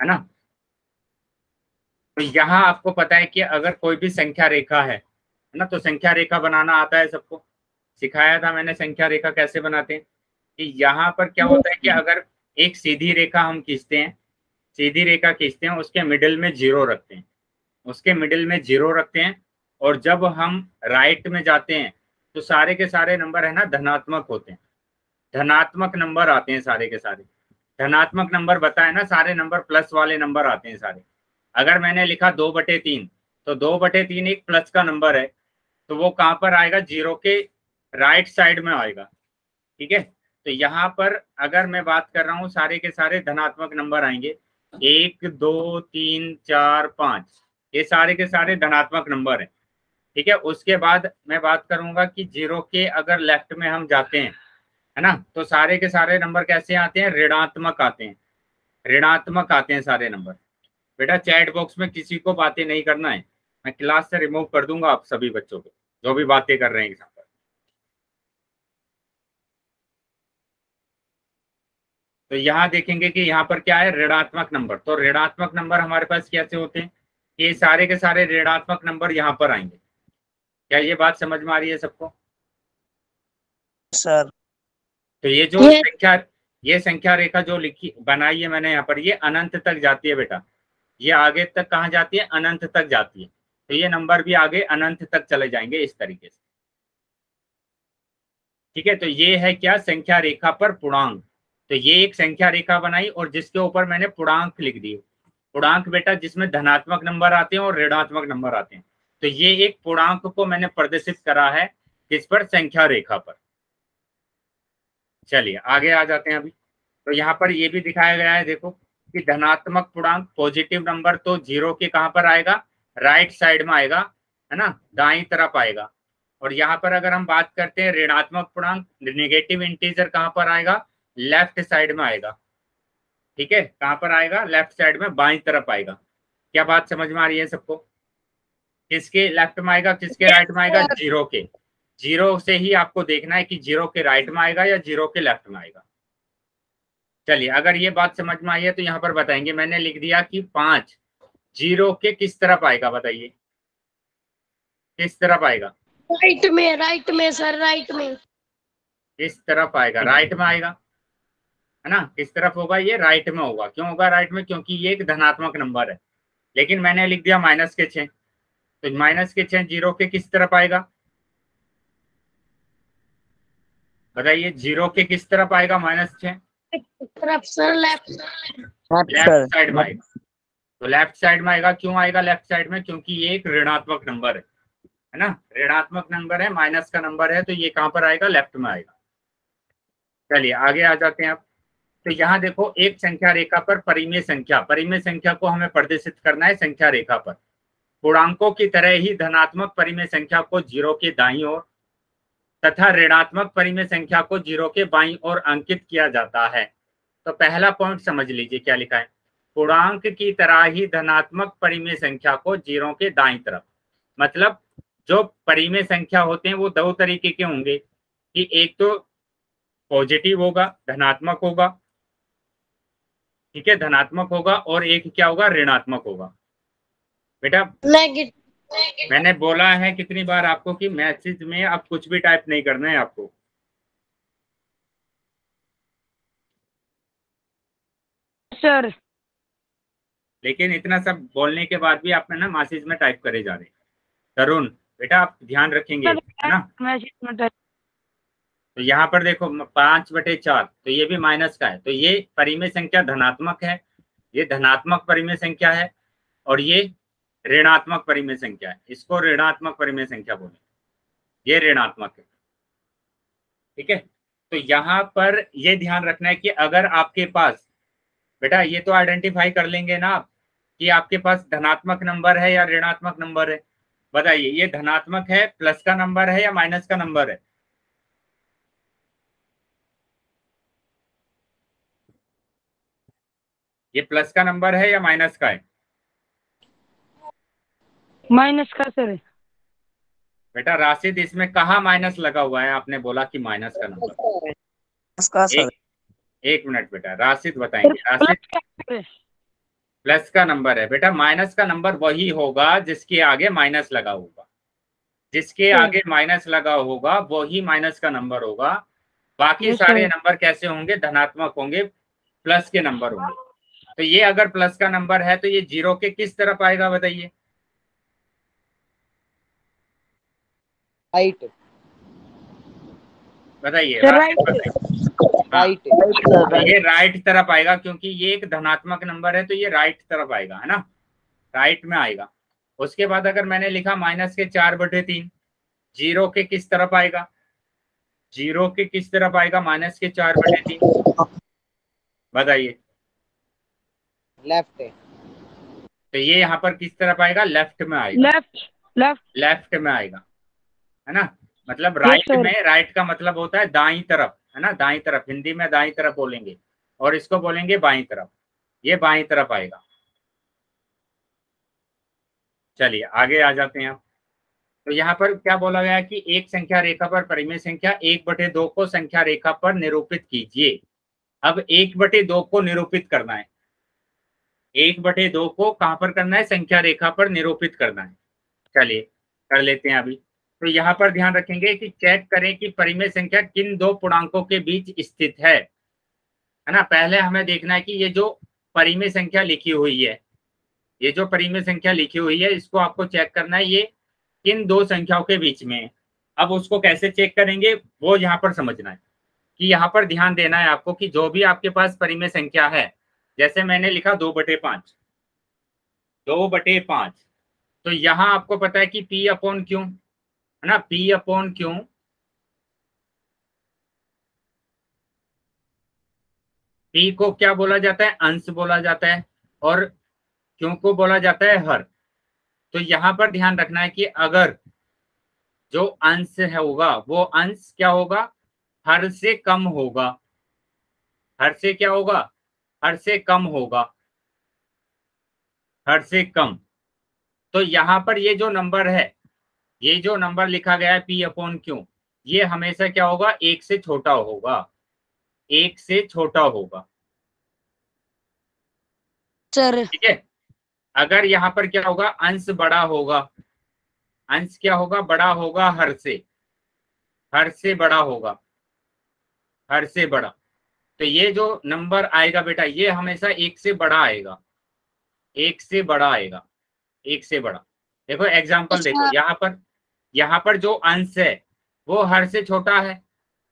है ना। तो यहाँ आपको पता है कि अगर कोई भी संख्या रेखा है ना, तो संख्या रेखा बनाना आता है सबको, सिखाया था मैंने संख्या रेखा कैसे बनाते हैं। कि यहाँ पर क्या होता है कि अगर एक सीधी रेखा हम खींचते हैं, सीधी रेखा खींचते हैं, उसके मिडिल में 0 रखते हैं, उसके मिडिल में 0 रखते हैं, और जब हम राइट में जाते हैं तो सारे के सारे नंबर है ना धनात्मक होते हैं, धनात्मक नंबर आते हैं सारे के सारे। धनात्मक नंबर बताए ना, सारे नंबर प्लस वाले नंबर आते हैं सारे। अगर मैंने लिखा 2/3 तो 2/3 एक प्लस का नंबर है, तो वो कहाँ पर आएगा, 0 के राइट साइड में आएगा। ठीक है, तो यहाँ पर अगर मैं बात कर रहा हूँ सारे के सारे धनात्मक नंबर आएंगे, 1 2 3 4 5, ये सारे के सारे धनात्मक नंबर हैं। ठीक है, उसके बाद मैं बात करूंगा कि 0 के अगर लेफ्ट में हम जाते हैं, है ना, तो सारे के सारे नंबर कैसे आते हैं, ऋणात्मक आते हैं, ऋणात्मक आते हैं सारे नंबर। बेटा चैट बॉक्स में किसी को बातें नहीं करना है, मैं क्लास से रिमूव कर दूंगा आप सभी बच्चों को जो भी बातें कर रहे हैं एग्जाम पर। तो यहाँ देखेंगे कि यहाँ पर क्या है, ऋणात्मक नंबर। तो ऋणात्मक नंबर हमारे पास कैसे होते हैं, ये सारे के सारे ऋणात्मक नंबर यहाँ पर आएंगे। क्या ये बात समझ में आ रही है सबको? सर तो ये जो संख्या, ये संख्या रेखा जो लिखी बनाई है मैंने यहाँ पर, ये अनंत तक जाती है बेटा, ये आगे तक कहाँ जाती है, अनंत तक जाती है। तो ये नंबर भी आगे अनंत तक चले जाएंगे इस तरीके से। ठीक है, तो ये है क्या, संख्या रेखा पर पूर्णांक। तो ये एक संख्या रेखा बनाई और जिसके ऊपर मैंने पूर्णांक लिख दिए। पूर्णांक बेटा जिसमें धनात्मक नंबर आते हैं और ऋणात्मक नंबर आते हैं। तो ये एक पूर्णांक को मैंने प्रदर्शित करा है किस पर, संख्या रेखा पर। चलिए आगे आ जाते हैं अभी। तो यहाँ पर ये भी दिखाया गया है, देखो कि धनात्मक पूर्णांक पॉजिटिव नंबर तो 0 के कहाँ पर आएगा, राइट साइड में आएगा, है ना, दाईं तरफ आएगा। और यहाँ पर अगर हम बात करते हैं ऋणात्मक पूर्णांक, नेगेटिव इंटीजर कहाँ पर आएगा, लेफ्ट साइड में आएगा। ठीक है, कहाँ पर आएगा, लेफ्ट साइड में, बाईं तरफ आएगा। क्या बात समझ में आ रही है सबको? किसके लेफ्ट में आएगा, किसके राइट में आएगा, 0 के। 0 से ही आपको देखना है कि 0 के राइट में आएगा या 0 के लेफ्ट में आएगा। चलिए अगर ये बात समझ में आई है तो यहाँ पर बताएंगे, मैंने लिख दिया कि 5 0 के किस तरफ आएगा, बताइए किस तरफ आएगा, राइट में सर, राइट में। किस तरफ आएगा, राइट में आएगा, है ना, किस तरफ होगा, ये राइट में होगा। क्यों होगा राइट में, क्योंकि ये एक धनात्मक नंबर है। लेकिन मैंने लिख दिया -6, तो -6 0 के किस तरफ आएगा, बताइए 0 के किस तरफ आएगा, -6 तरफ सर, लेफ्ट साइड में आएगा। तो लेफ्ट साइड में आएगा। क्यों आएगा लेफ्ट साइड में, क्योंकि ये एक ऋणात्मक नंबर है ना, ऋणात्मक नंबर है, माइनस का नंबर है, तो ये कहाँ पर आएगा, लेफ्ट में आएगा। चलिए आगे आ जाते हैं अब। तो यहाँ देखो एक संख्या रेखा पर परिमेय संख्या, परिमेय संख्या को हमें प्रदर्शित करना है संख्या रेखा पर। पूर्णांकों की तरह ही धनात्मक परिमेय संख्या को 0 के दाईं ओर तथा ऋणात्मक परिमेय संख्या को 0 के बाईं ओर अंकित किया जाता है। तो पहला पॉइंट समझ लीजिए क्या लिखा है, पूर्णांक की तरह ही धनात्मक परिमेय संख्या को 0 के दाईं तरफ। मतलब जो परिमेय संख्या होते हैं वो दो तरीके के होंगे, कि एक तो पॉजिटिव होगा, धनात्मक होगा, ठीक है, धनात्मक होगा, और एक क्या होगा, ऋणात्मक होगा। बेटा मैंने बोला है कितनी बार आपको कि मैसेज में आप कुछ भी टाइप नहीं करना है आपको। सर लेकिन इतना सब बोलने के बाद भी आपने ना मैसेज में टाइप करे जा रहे हैं। तरुण बेटा आप ध्यान रखेंगे, है ना। तो यहाँ पर देखो 5/4, तो ये भी माइनस का है, तो ये परिमेय संख्या धनात्मक है, ये धनात्मक परिमेय संख्या है, और ये ऋणात्मक परिमेय संख्या है। इसको ऋणात्मक परिमेय संख्या बोले, ये ऋणात्मक है। ठीक है, तो यहाँ पर ये ध्यान रखना है कि अगर आपके पास, बेटा ये तो आइडेंटिफाई कर लेंगे ना आप कि आपके पास धनात्मक नंबर है या ऋणात्मक नंबर है। बताइए ये धनात्मक है, प्लस का नंबर है या माइनस का नंबर है, ये प्लस का नंबर है या माइनस का है, माइनस का सर। बेटा राशिद इसमें कहाँ माइनस लगा हुआ है, आपने बोला कि माइनस का नंबर। एक मिनट बेटा राशिद बताएंगे। राशिद प्लस का नंबर है बेटा, माइनस का नंबर वही होगा जिसके आगे माइनस लगा होगा, जिसके आगे माइनस लगा होगा वही माइनस का नंबर होगा। बाकी सारे नंबर कैसे होंगे, धनात्मक होंगे, प्लस के नंबर होंगे। तो ये अगर प्लस का नंबर है तो ये 0 के किस तरफ आएगा, बताइए। राइट, बताइए राइट, ये राइट तरफ आएगा, क्योंकि ये एक धनात्मक नंबर है तो ये राइट तरफ आएगा, है ना, राइट में आएगा। उसके बाद अगर मैंने लिखा -4/3, जीरो के किस तरफ आएगा, जीरो के किस तरफ आएगा -4/3, बताइए। लेफ्ट है। तो ये यहाँ पर किस तरफ आएगा, लेफ्ट में आएगा, लेफ्ट लेफ्ट लेफ्ट में आएगा, है ना। मतलब Yes, राइट sir. में, राइट का मतलब होता है दाईं तरफ, है ना, दाईं तरफ, हिंदी में दाईं तरफ बोलेंगे, और इसको बोलेंगे बाईं तरफ, ये बाईं तरफ आएगा। चलिए आगे आ जाते हैं आप। तो यहाँ पर क्या बोला गया कि एक संख्या रेखा पर परिमेय संख्या 1/2 को संख्या रेखा पर निरूपित कीजिए। अब 1/2 को निरूपित करना है, 1/2 को कहां पर करना है, संख्या रेखा पर निरूपित करना है। चलिए कर लेते हैं अभी। तो यहाँ पर ध्यान रखेंगे कि चेक करें कि परिमेय संख्या किन दो पूर्णांकों के बीच स्थित है ना। पहले हमें देखना है कि ये जो परिमेय संख्या लिखी हुई है, ये जो परिमेय संख्या लिखी हुई है, इसको आपको चेक करना है ये किन दो संख्याओं के बीच में है। अब उसको कैसे चेक करेंगे वो यहाँ पर समझना है कि यहाँ पर ध्यान देना है आपको कि जो भी आपके पास परिमेय संख्या है, जैसे मैंने लिखा 2/5, 2/5, तो यहाँ आपको पता है कि P/Q, है ना, P/Q, P को क्या बोला जाता है, अंश बोला जाता है, और Q को बोला जाता है हर। तो यहाँ पर ध्यान रखना है कि अगर जो अंश है होगा वो अंश क्या होगा, हर से कम होगा, हर से क्या होगा, हर से कम होगा, हर से कम। तो यहाँ पर ये जो नंबर है, ये जो नंबर लिखा गया है P/Q, ये हमेशा क्या होगा, 1 से छोटा होगा, 1 से छोटा होगा, सर। ठीक है। अगर यहाँ पर क्या होगा, अंश बड़ा होगा, अंश क्या होगा, बड़ा होगा हर से बड़ा होगा, हर से बड़ा। तो ये जो नंबर आएगा बेटा, ये हमेशा 1 से बड़ा आएगा, 1 से बड़ा आएगा, 1 से बड़ा। देखो एग्जाम्पल देखो, यहाँ पर जो अंश है वो हर से छोटा है।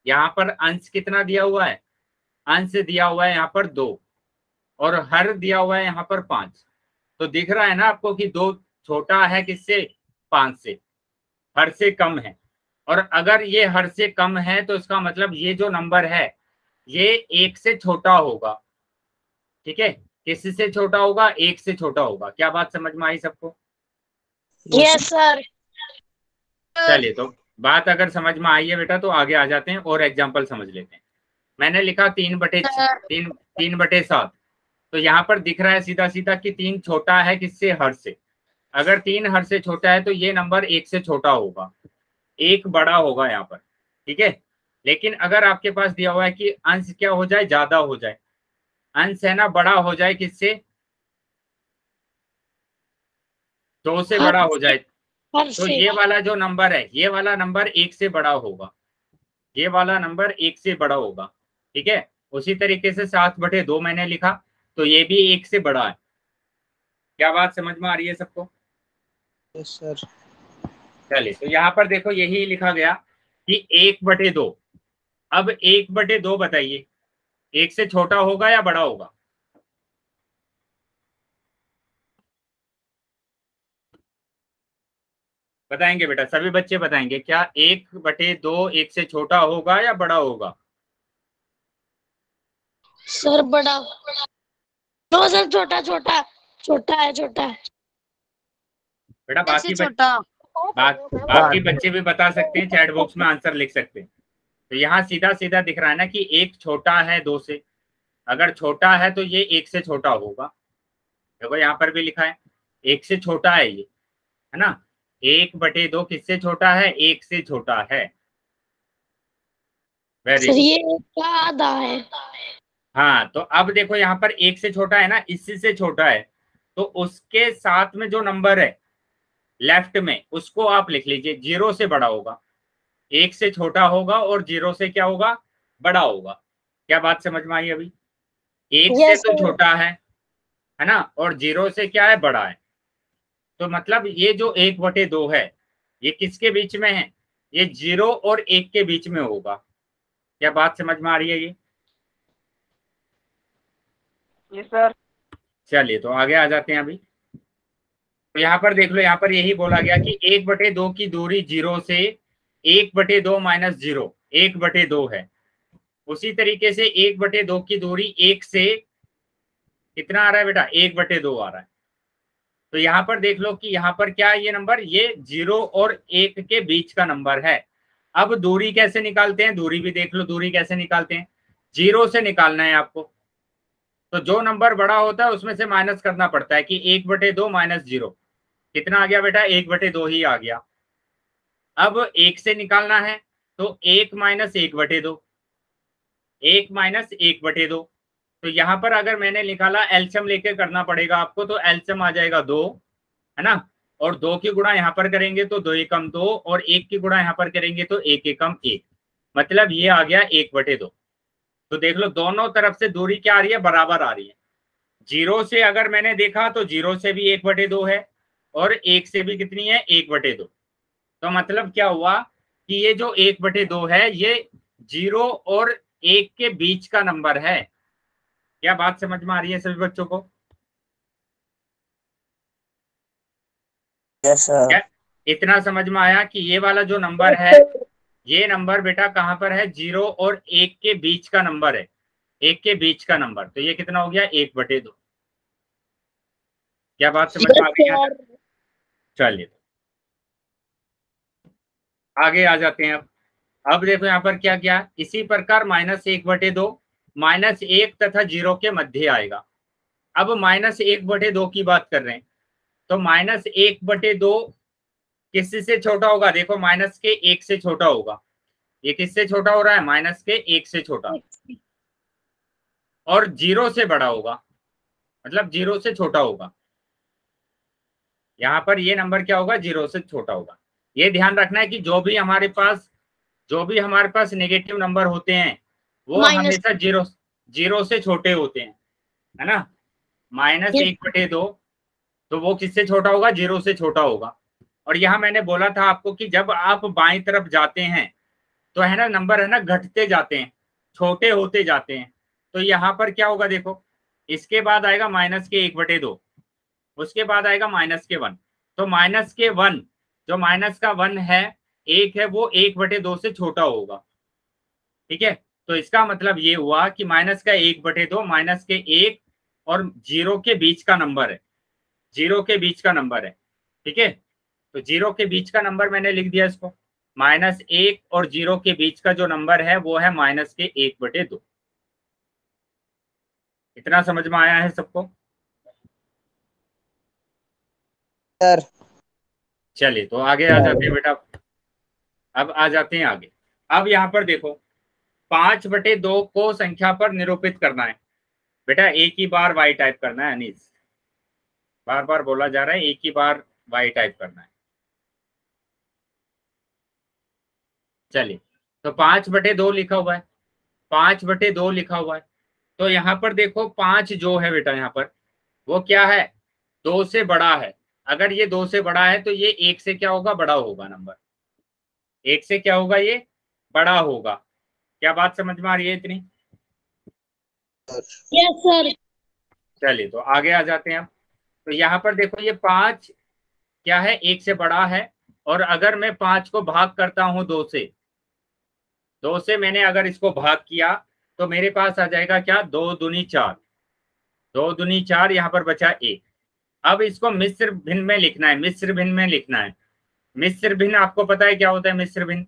यहाँ पर अंश कितना दिया हुआ है, अंश दिया हुआ है यहाँ पर 2, और हर दिया हुआ है यहाँ पर 5। तो दिख रहा है ना आपको कि 2 छोटा है किससे, 5 से, हर से कम है। और अगर ये हर से कम है तो इसका मतलब ये जो नंबर है ये 1 से छोटा होगा, ठीक है। किससे छोटा होगा, 1 से छोटा होगा। क्या बात समझ में आई सबको? Yes sir. चलिए, तो बात अगर समझ में आई है बेटा तो आगे आ जाते हैं और एग्जाम्पल समझ लेते हैं। मैंने लिखा 3/7, तो यहाँ पर दिख रहा है सीधा सीधा कि 3 छोटा है किससे, हर से। अगर 3 हर से छोटा है तो ये नंबर 1 से छोटा होगा, 1 बड़ा होगा यहाँ पर, ठीक है। लेकिन अगर आपके पास दिया हुआ है कि अंश क्या हो जाए, ज्यादा हो जाए, अंश है ना बड़ा हो जाए किससे, 2 से बड़ा हो जाए, तो ये वाला जो नंबर है, ये वाला नंबर 1 से बड़ा होगा, ये वाला नंबर 1 से बड़ा होगा, ठीक है। उसी तरीके से 7/2 मैंने लिखा, तो ये भी 1 से बड़ा है। क्या बात समझ में आ रही है सबको? Yes sir. चलिए, तो यहाँ पर देखो यही लिखा गया कि 1/2। अब 1/2 बताइए, 1 से छोटा होगा या बड़ा होगा? बताएंगे बेटा, सभी बच्चे बताएंगे, क्या 1/2 1 से छोटा होगा या बड़ा होगा? सर बड़ा। नो सर, छोटा छोटा छोटा है, छोटा है। बेटा छोटा। बाकी बच्चे भी बता सकते हैं, चैट बॉक्स में आंसर लिख सकते हैं। तो यहाँ सीधा सीधा दिख रहा है ना कि 1 छोटा है 2 से, अगर छोटा है तो ये 1 से छोटा होगा। देखो यहाँ पर भी लिखा है 1 से छोटा है ये, है ना। 1/2 किससे छोटा है, 1 से छोटा है। Very sir good. ये का आधा है। हाँ, तो अब देखो यहाँ पर 1 से छोटा है ना, इसी से छोटा है, तो उसके साथ में जो नंबर है लेफ्ट में उसको आप लिख लीजिए, 0 से बड़ा होगा, 1 से छोटा होगा और 0 से क्या होगा, बड़ा होगा। क्या बात समझ में आई अभी? 1 से यस तो सर। छोटा है ना, और 0 से क्या है, बड़ा है। तो मतलब ये जो 1/2 है ये किसके बीच में है, ये 0 और 1 के बीच में होगा। क्या बात समझ में आ रही है ये? Yes sir. चलिए, तो आगे आ जाते हैं अभी। तो यहाँ पर देख लो, यहाँ पर यही बोला गया कि 1/2 की दूरी 0 से 1/2 माइनस 0 1/2 है। उसी तरीके से 1/2 की दूरी 1 से कितना आ रहा है बेटा, 1/2 आ रहा है। तो यहाँ पर देख लो कि यहाँ पर क्या है, ये नंबर ये 0 और 1 के बीच का नंबर है। अब दूरी कैसे निकालते हैं, दूरी भी देख लो, दूरी कैसे निकालते हैं, 0 से निकालना है आपको। तो जो नंबर बड़ा होता है उसमें से माइनस करना पड़ता है कि 1/2 माइनस 0 कितना आ गया बेटा, 1/2 ही आ गया। अब 1 से निकालना है तो 1 माइनस 1/2, 1 माइनस 1/2। तो यहाँ पर अगर मैंने निकाला, एलसीएम लेके करना पड़ेगा आपको, तो एलसीएम आ जाएगा 2, है ना। और 2 की गुणा यहाँ पर करेंगे तो 2 एकम 2, और 1 की गुणा यहाँ पर करेंगे तो 1 एकम 1, मतलब ये आ गया 1/2। तो देख लो दोनों तरफ से दूरी क्या आ रही है, बराबर आ रही है। 0 से अगर मैंने देखा तो 0 से भी 1/2 है, और 1 से भी कितनी है, 1/2। तो मतलब क्या हुआ कि ये जो 1/2 है ये 0 और 1 के बीच का नंबर है। क्या बात समझ में आ रही है सभी बच्चों को? Yes sir. क्या इतना समझ में आया कि ये वाला जो नंबर है, ये नंबर बेटा कहाँ पर है, 0 और 1 के बीच का नंबर है, 1 के बीच का नंबर। तो ये कितना हो गया, 1/2। क्या बात समझ में आ गई यहाँ तक? चलिए आगे आ जाते हैं। अब देखो यहाँ पर क्या क्या, इसी प्रकार -1/2 -1 तथा 0 के मध्य आएगा। अब -1/2 की बात कर रहे हैं, तो -1/2 किससे छोटा होगा, देखो माइनस के 1 से छोटा होगा। ये किससे छोटा हो रहा है, माइनस के 1 से छोटा, और 0 से बड़ा होगा, मतलब 0 से छोटा होगा। यहाँ पर ये नंबर क्या होगा, 0 से छोटा होगा। ये ध्यान रखना है कि जो भी हमारे पास नेगेटिव नंबर होते हैं वो माइनस हमेशा 0 से छोटे होते हैं, है ना। -1/2 तो वो किससे छोटा होगा, 0 से छोटा होगा। और यहाँ मैंने बोला था आपको कि जब आप बाईं तरफ जाते हैं तो है ना, नंबर है ना घटते जाते हैं, छोटे होते जाते हैं। तो यहाँ पर क्या होगा देखो, इसके बाद आएगा -1/2, उसके बाद आएगा -1। तो -1, जो -1 है, 1 है, वो 1/2 से छोटा होगा। ठीक है, तो इसका मतलब ये हुआ कि -1/2 -1 और 0 के बीच का नंबर है, 0 के बीच का नंबर है। ठीक है, तो 0 के बीच का नंबर मैंने लिख दिया इसको, -1 और 0 के बीच का जो नंबर है वो है -1/2। इतना समझ में आया है सबको? सर। चलिए तो आगे आ जाते हैं बेटा। अब आ जाते हैं आगे। अब यहाँ पर देखो, 5/2 को संख्या पर निरूपित करना है। बेटा एक ही बार वाई टाइप करना है अनीस, बार बार बोला जा रहा है, एक ही बार वाई टाइप करना है। चलिए, तो 5/2 लिखा हुआ है, 5/2 लिखा हुआ है। तो यहाँ पर देखो 5 जो है बेटा, यहाँ पर वो क्या है, 2 से बड़ा है। अगर ये 2 से बड़ा है तो ये 1 से क्या होगा, बड़ा होगा नंबर, 1 से क्या होगा, ये बड़ा होगा। क्या बात समझ में आ रही है इतनी? Yes sir. चलिए तो आगे आ जाते हैं। तो यहाँ पर देखो ये 5 क्या है, 1 से बड़ा है। और अगर मैं 5 को भाग करता हूं 2 से मैंने अगर इसको भाग किया तो मेरे पास आ जाएगा क्या, 2 दूनी 4, 2 दूनी 4, यहाँ पर बचा 1। अब इसको मिश्र भिन्न में लिखना है, मिश्र भिन्न में लिखना है। मिश्र भिन्न आपको पता है क्या होता है, मिश्र भिन्न?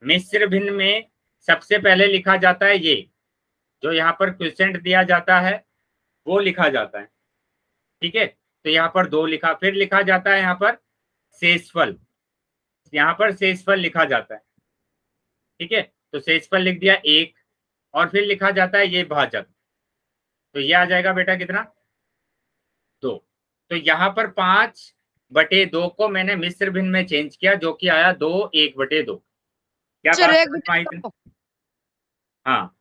मिश्र भिन्न में सबसे पहले लिखा जाता है ये, जो यहाँ पर क्वोशिएंट दिया जाता है वो लिखा जाता है। ठीक है, तो यहाँ पर 2 लिखा, फिर लिखा जाता है यहाँ पर शेषफल, यहाँ पर शेषफल लिखा जाता है। ठीक है, तो शेषफल लिख दिया 1, और फिर लिखा जाता है ये भाजक। तो ये आ जाएगा बेटा कितना, 2। तो यहाँ पर 5/2 को मैंने मिश्र भिन्न में चेंज किया, जो कि आया 2 1/2। क्या सर बात एक समझ में आई थी? हाँ,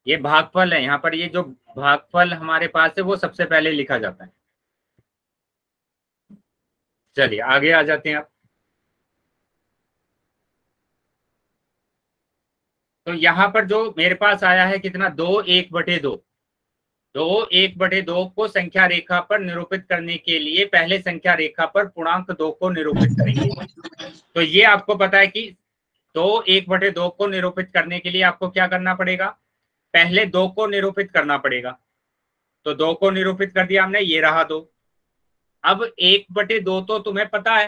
ये भागफल है, यहाँ पर ये जो भागफल हमारे पास है वो सबसे पहले लिखा जाता है। चलिए आगे आ जाते हैं आप। तो यहाँ पर जो मेरे पास आया है कितना, 2 1/2। 2 को संख्या रेखा पर निरूपित करने के लिए पहले संख्या रेखा पर पूर्णांक 2 को निरूपित करेंगे। तो ये आपको पता है कि 2 को निरूपित करने के लिए आपको क्या करना पड़ेगा, पहले 2 को निरूपित करना पड़ेगा। तो 2 को निरूपित कर दिया हमने, ये रहा 2। अब 1/2 तो तुम्हें पता है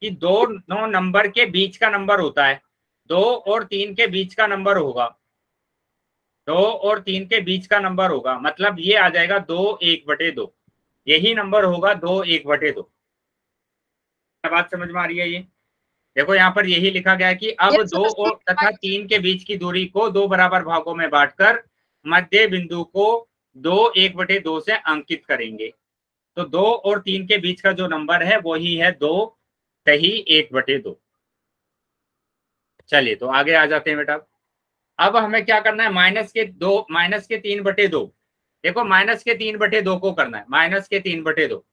कि 2 नंबर के बीच का नंबर होता है, 2 और 3 के बीच का नंबर होगा, 2 और 3 के बीच का नंबर होगा, मतलब ये आ जाएगा 2 1/2, यही नंबर होगा 2 1/2। बात समझ में आ रही है? ये देखो यहाँ पर यही लिखा गया है कि अब 2 और तथा 3 के बीच की दूरी को 2 बराबर भागों में बांटकर मध्य बिंदु को 2 1/2 से अंकित करेंगे। तो 2 और 3 के बीच का जो नंबर है वही है 2 सही 1/2। चलिए तो आगे आ जाते हैं बेटा। अब हमें क्या करना है, माइनस के 3/2। देखो माइनस के 3/2 को करना है, माइनस के 3/2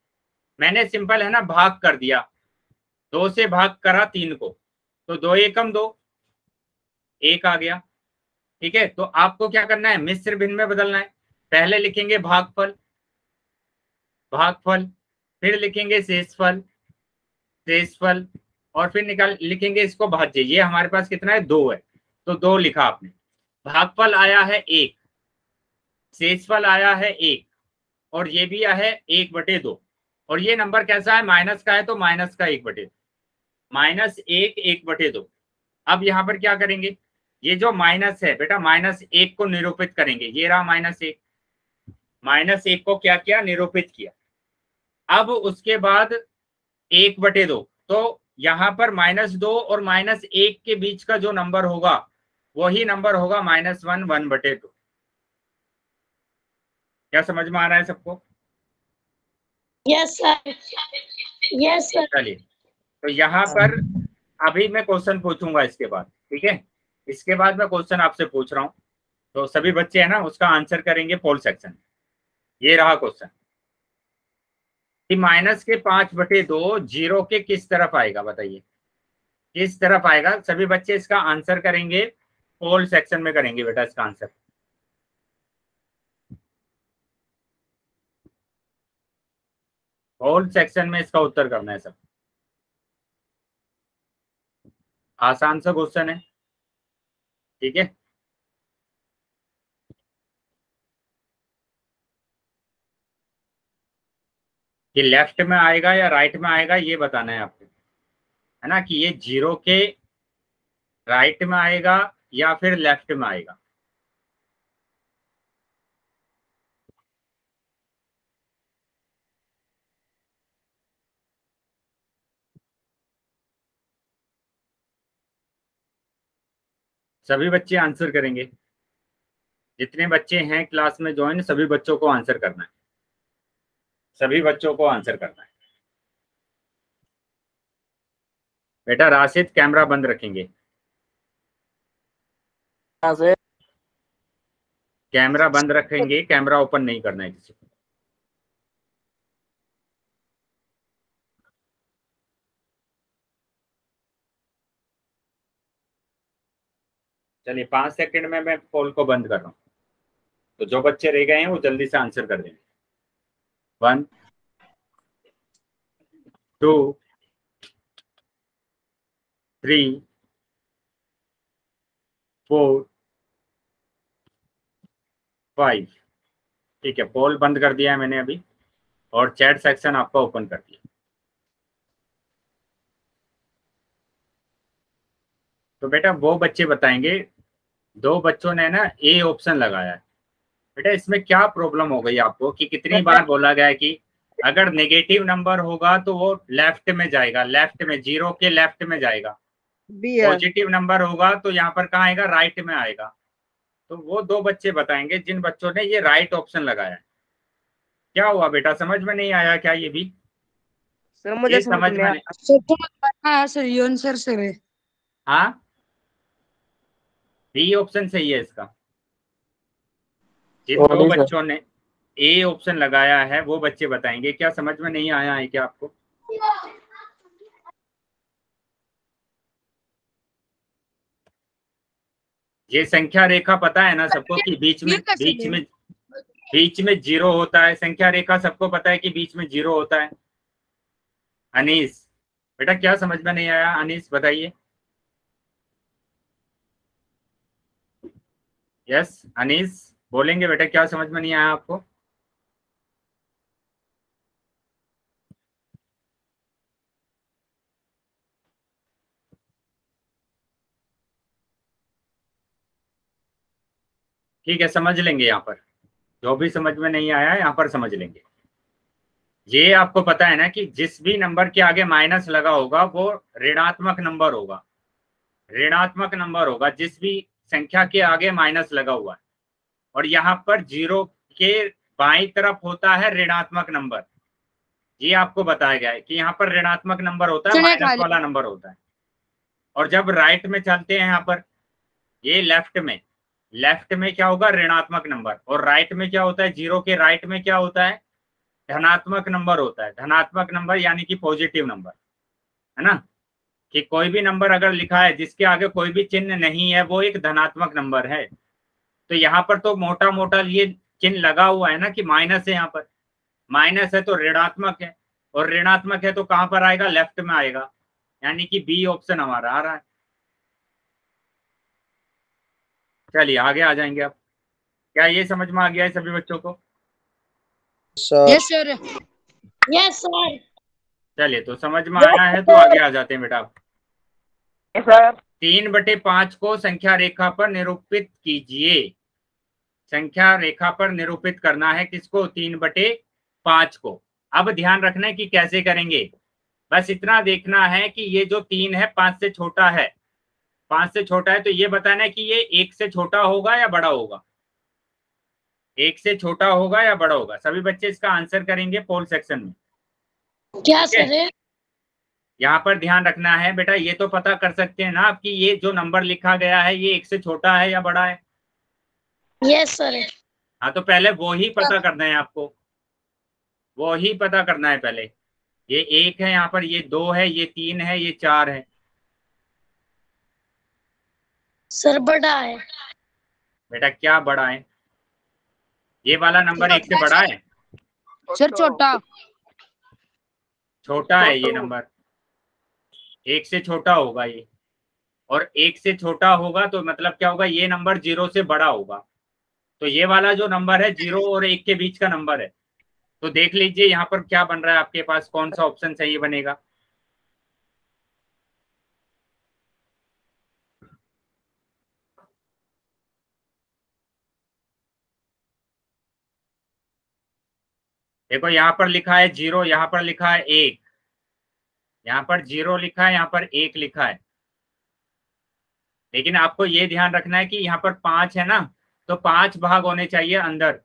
मैंने सिंपल है ना भाग कर दिया, 2 से भाग करा 3 को, तो 2 एकम 2, 1 आ गया। ठीक है, तो आपको क्या करना है, मिश्र भिन्न में बदलना है। पहले लिखेंगे भागफल, फिर लिखेंगे शेषफल, और फिर लिखेंगे इसको भाज्य। ये हमारे पास कितना है, 2 है, तो 2 लिखा आपने। भागफल आया है 1, शेषफल आया है 1, और ये भी आया है 1/2। और ये नंबर कैसा है, माइनस का है, तो माइनस का 1/2, -1 1/2। अब यहाँ पर क्या करेंगे, ये जो माइनस है बेटा, -1 को निरूपित करेंगे। ये रहा -1 को क्या किया, निरूपित किया। अब उसके बाद 1/2, तो यहाँ पर -2 और -1 के बीच का जो नंबर होगा वही नंबर होगा -1 1/2। क्या समझ में आ रहा है सबको? Yes sir, yes sir. चलिए, तो यहाँ पर अभी मैं क्वेश्चन पूछूंगा इसके बाद, ठीक है? इसके बाद मैं क्वेश्चन आपसे पूछ रहा हूँ, तो सभी बच्चे हैं ना, उसका आंसर करेंगे पोल सेक्शन। ये रहा क्वेश्चन कि माइनस के 5/2 जीरो के किस तरफ आएगा, बताइए किस तरफ आएगा। सभी बच्चे इसका आंसर करेंगे, पोल सेक्शन में करेंगे बेटा इसका आंसर। पोल सेक्शन में इसका उत्तर करना है सब। आसान सा क्वेश्चन है, ठीक है? कि लेफ्ट में आएगा या राइट में आएगा ये बताना है आपको, है ना, कि ये जीरो के राइट में आएगा या फिर लेफ्ट में आएगा। सभी बच्चे आंसर करेंगे, जितने बच्चे हैं क्लास में ज्वाइन, सभी बच्चों को आंसर करना है, सभी बच्चों को आंसर करना है। बेटा राशिद कैमरा बंद रखेंगे, कैमरा बंद रखेंगे, कैमरा ओपन नहीं करना है किसी को। चलिए 5 सेकंड में मैं पोल को बंद कर रहा हूँ, तो जो बच्चे रह गए हैं वो जल्दी से आंसर कर देंगे। 1 2 3 4 5। ठीक है, पोल बंद कर दिया है मैंने अभी, और चैट सेक्शन आपका ओपन कर दिया। तो बेटा वो बच्चे बताएंगे, 2 बच्चों ने ना ए ऑप्शन लगाया है। बेटा इसमें क्या प्रॉब्लम हो गई आपको, कि कितनी बार बोला गया है कि अगर नेगेटिव नंबर होगा तो वो लेफ्ट में जाएगा, लेफ्ट में, जीरो के लेफ्ट में जाएगा। पॉजिटिव नंबर होगा तो यहाँ पर कहाँ आएगा, राइट में आएगा। तो वो 2 बच्चे बताएंगे जिन बच्चों ने ये राइट ऑप्शन लगाया है। क्या हुआ बेटा, समझ में नहीं आया क्या? ये भी सर मुझे समझ में नहीं? सर ये आंसर सर है। हाँ, बी ऑप्शन सही है इसका। जिन 2 बच्चों ने ए ऑप्शन लगाया है वो बच्चे बताएंगे। क्या समझ में नहीं आया है क्या आपको? ये संख्या रेखा पता है ना सबको, कि बीच में बीच में जीरो होता है, संख्या रेखा सबको पता है कि बीच में जीरो होता है। अनीस बेटा क्या समझ में नहीं आया, अनीस बताइए। यस अनीस बोलेंगे बेटा, क्या समझ में नहीं आया आपको? ठीक है समझ लेंगे, यहाँ पर जो भी समझ में नहीं आया यहाँ पर समझ लेंगे। ये आपको पता है ना कि जिस भी नंबर के आगे माइनस लगा होगा वो ऋणात्मक नंबर होगा, ऋणात्मक नंबर होगा जिस भी संख्या के आगे माइनस लगा हुआ है। और यहाँ पर जीरो के बाईं तरफ होता है ऋणात्मक नंबर। ये आपको बताया गया है कि यहाँ पर ऋणात्मक नंबर होता है, माइनस वाला नंबर होता है। और जब राइट में चलते हैं यहाँ पर, ये लेफ्ट में क्या होगा, ऋणात्मक नंबर। और राइट में क्या होता है, जीरो के राइट में क्या होता है, धनात्मक नंबर होता है। धनात्मक नंबर यानी कि पॉजिटिव नंबर, है ना, कि कोई भी नंबर अगर लिखा है जिसके आगे कोई भी चिन्ह नहीं है वो एक धनात्मक नंबर है। तो यहाँ पर तो मोटा मोटा ये चिन्ह लगा हुआ है ना कि माइनस है, यहाँ पर माइनस है तो ऋणात्मक है, और ऋणात्मक है तो कहाँ पर आएगा, लेफ्ट में आएगा, यानी कि बी ऑप्शन हमारा आ रहा है। चलिए आगे आ जाएंगे आप। क्या ये समझ में आ गया है सभी बच्चों को? Yes sir. Yes sir. चलिए तो समझ में आया है तो आगे आ जाते हैं बेटा आप। सर 3/5 को संख्या रेखा पर निरूपित कीजिए। संख्या रेखा पर निरूपित करना है किसको, 3/5 को। अब ध्यान रखना है कि कैसे करेंगे, बस इतना देखना है कि ये जो 3 है 5 से छोटा है, 5 से छोटा है, तो ये बताना है कि ये 1 से छोटा होगा या बड़ा होगा, 1 से छोटा होगा या बड़ा होगा। सभी बच्चे इसका आंसर करेंगे पोल सेक्शन में। क्या सर है? यहाँ पर ध्यान रखना है बेटा, ये तो पता कर सकते हैं ना आप कि ये जो नंबर लिखा गया है ये 1 से छोटा है या बड़ा है। Yes sir. हाँ तो पहले वो ही पता करना है आपको, वो ही पता करना है पहले। ये 1 है, यहाँ पर ये 2 है, ये 3 है, ये 4 है। सर बड़ा है। बेटा क्या बड़ा है, ये वाला नंबर 1 से बड़ा है? सर छोटा। छोटा है ये नंबर, 1 से छोटा होगा ये। और 1 से छोटा होगा तो मतलब क्या होगा, ये नंबर 0 से बड़ा होगा। तो ये वाला जो नंबर है 0 और 1 के बीच का नंबर है। तो देख लीजिए यहाँ पर क्या बन रहा है आपके पास, कौन सा ऑप्शन सही बनेगा। देखो यहाँ पर लिखा है 0, यहाँ पर लिखा है 1, यहाँ पर 0 लिखा है, यहाँ पर 1 लिखा है। लेकिन आपको ये ध्यान रखना है कि यहाँ पर 5 है ना, तो 5 भाग होने चाहिए अंदर,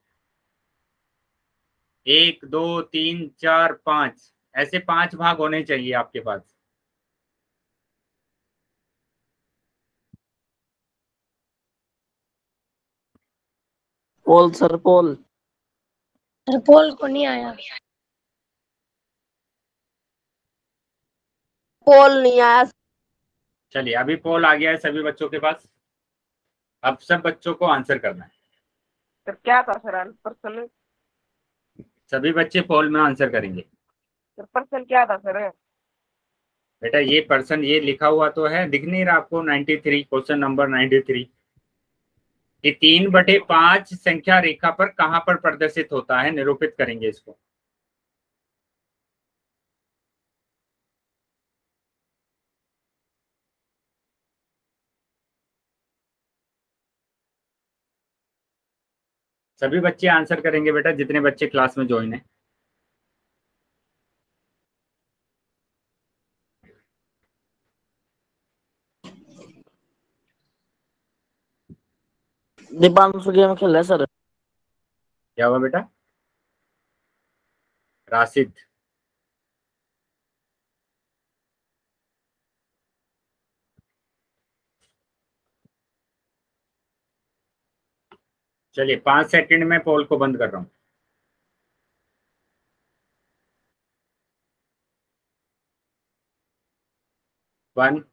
1 2 3 4 5, ऐसे 5 भाग होने चाहिए आपके पास। पोल सर पोल। सर पोल को नहीं आया। पोल नहीं आया। चलिए अभी पोल आ गया है सभी बच्चों के पास, अब सब बच्चों को आंसर करना है। सर क्या था सर पर्सन? सभी बच्चे पोल में आंसर करेंगे। सर पर्सन क्या था सर? बेटा ये पर्सन ये लिखा हुआ तो है, दिख नहीं रहा आपको, 93, क्वेश्चन नंबर 93, कि 3/5 संख्या रेखा पर कहां पर प्रदर्शित होता है, निरूपित करेंगे इसको। सभी बच्चे आंसर करेंगे बेटा, जितने बच्चे क्लास में ज्वाइन है। दीपांशु गेम खेल रहा है सर। क्या हुआ बेटा? राशिद, चलिए 5 सेकंड में पोल को बंद कर रहा हूं। 1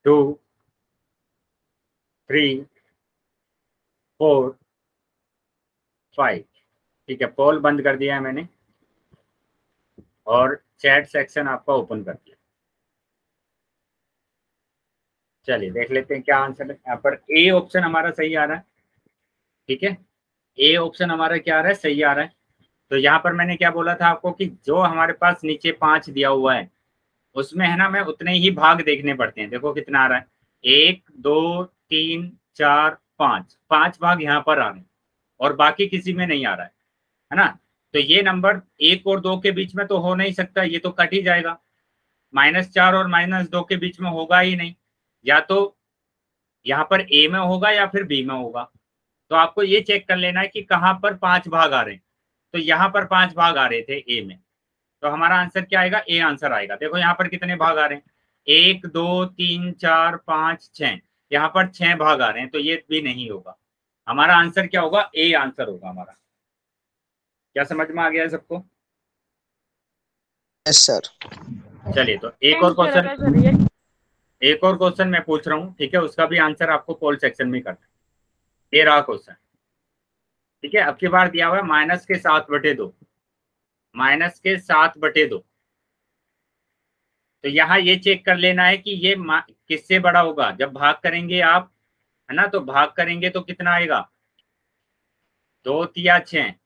2 3 4 5। ठीक है, पोल बंद कर दिया है मैंने और चैट सेक्शन आपका ओपन कर दिया। चलिए देख लेते हैं क्या आंसर है। यहाँ पर ए ऑप्शन हमारा सही आ रहा है। ठीक है, ए ऑप्शन हमारा क्या आ रहा है, सही आ रहा है। तो यहाँ पर मैंने क्या बोला था आपको कि जो हमारे पास नीचे 5 दिया हुआ है उसमें है ना, मैं उतने ही भाग देखने पड़ते हैं। देखो कितना आ रहा है, 1 2 3 4 5, 5 भाग यहाँ पर आ रहे हैं और बाकी किसी में नहीं आ रहा है ना। तो ये नंबर 1 और 2 के बीच में तो हो नहीं सकता, ये तो कट ही जाएगा। -4 और -2 के बीच में होगा ही नहीं, या तो यहाँ पर ए में होगा या फिर बी में होगा। तो आपको ये चेक कर लेना है कि कहाँ पर 5 भाग आ रहे हैं। तो यहाँ पर 5 भाग आ रहे थे ए में, तो हमारा आंसर क्या आएगा, ए आंसर आएगा। देखो यहाँ पर कितने भाग आ रहे हैं, 1 2 3 4 5 6, यहाँ पर 6 भाग आ रहे हैं, तो ये भी नहीं होगा। हमारा आंसर क्या होगा, ए आंसर होगा हमारा। क्या समझ में आ गया है सबको? Yes sir. चलिए तो एक और क्वेश्चन मैं पूछ रहा हूँ। ठीक है, उसका भी आंसर आपको पोल सेक्शन में करना है। ये रहा क्वेश्चन। ठीक है, अब की बार दिया हुआ है -7/2, -7/2। तो यहाँ ये चेक कर लेना है कि ये किससे बड़ा होगा। जब भाग करेंगे आप, है ना, तो भाग करेंगे तो कितना आएगा, 2 तिया 6, है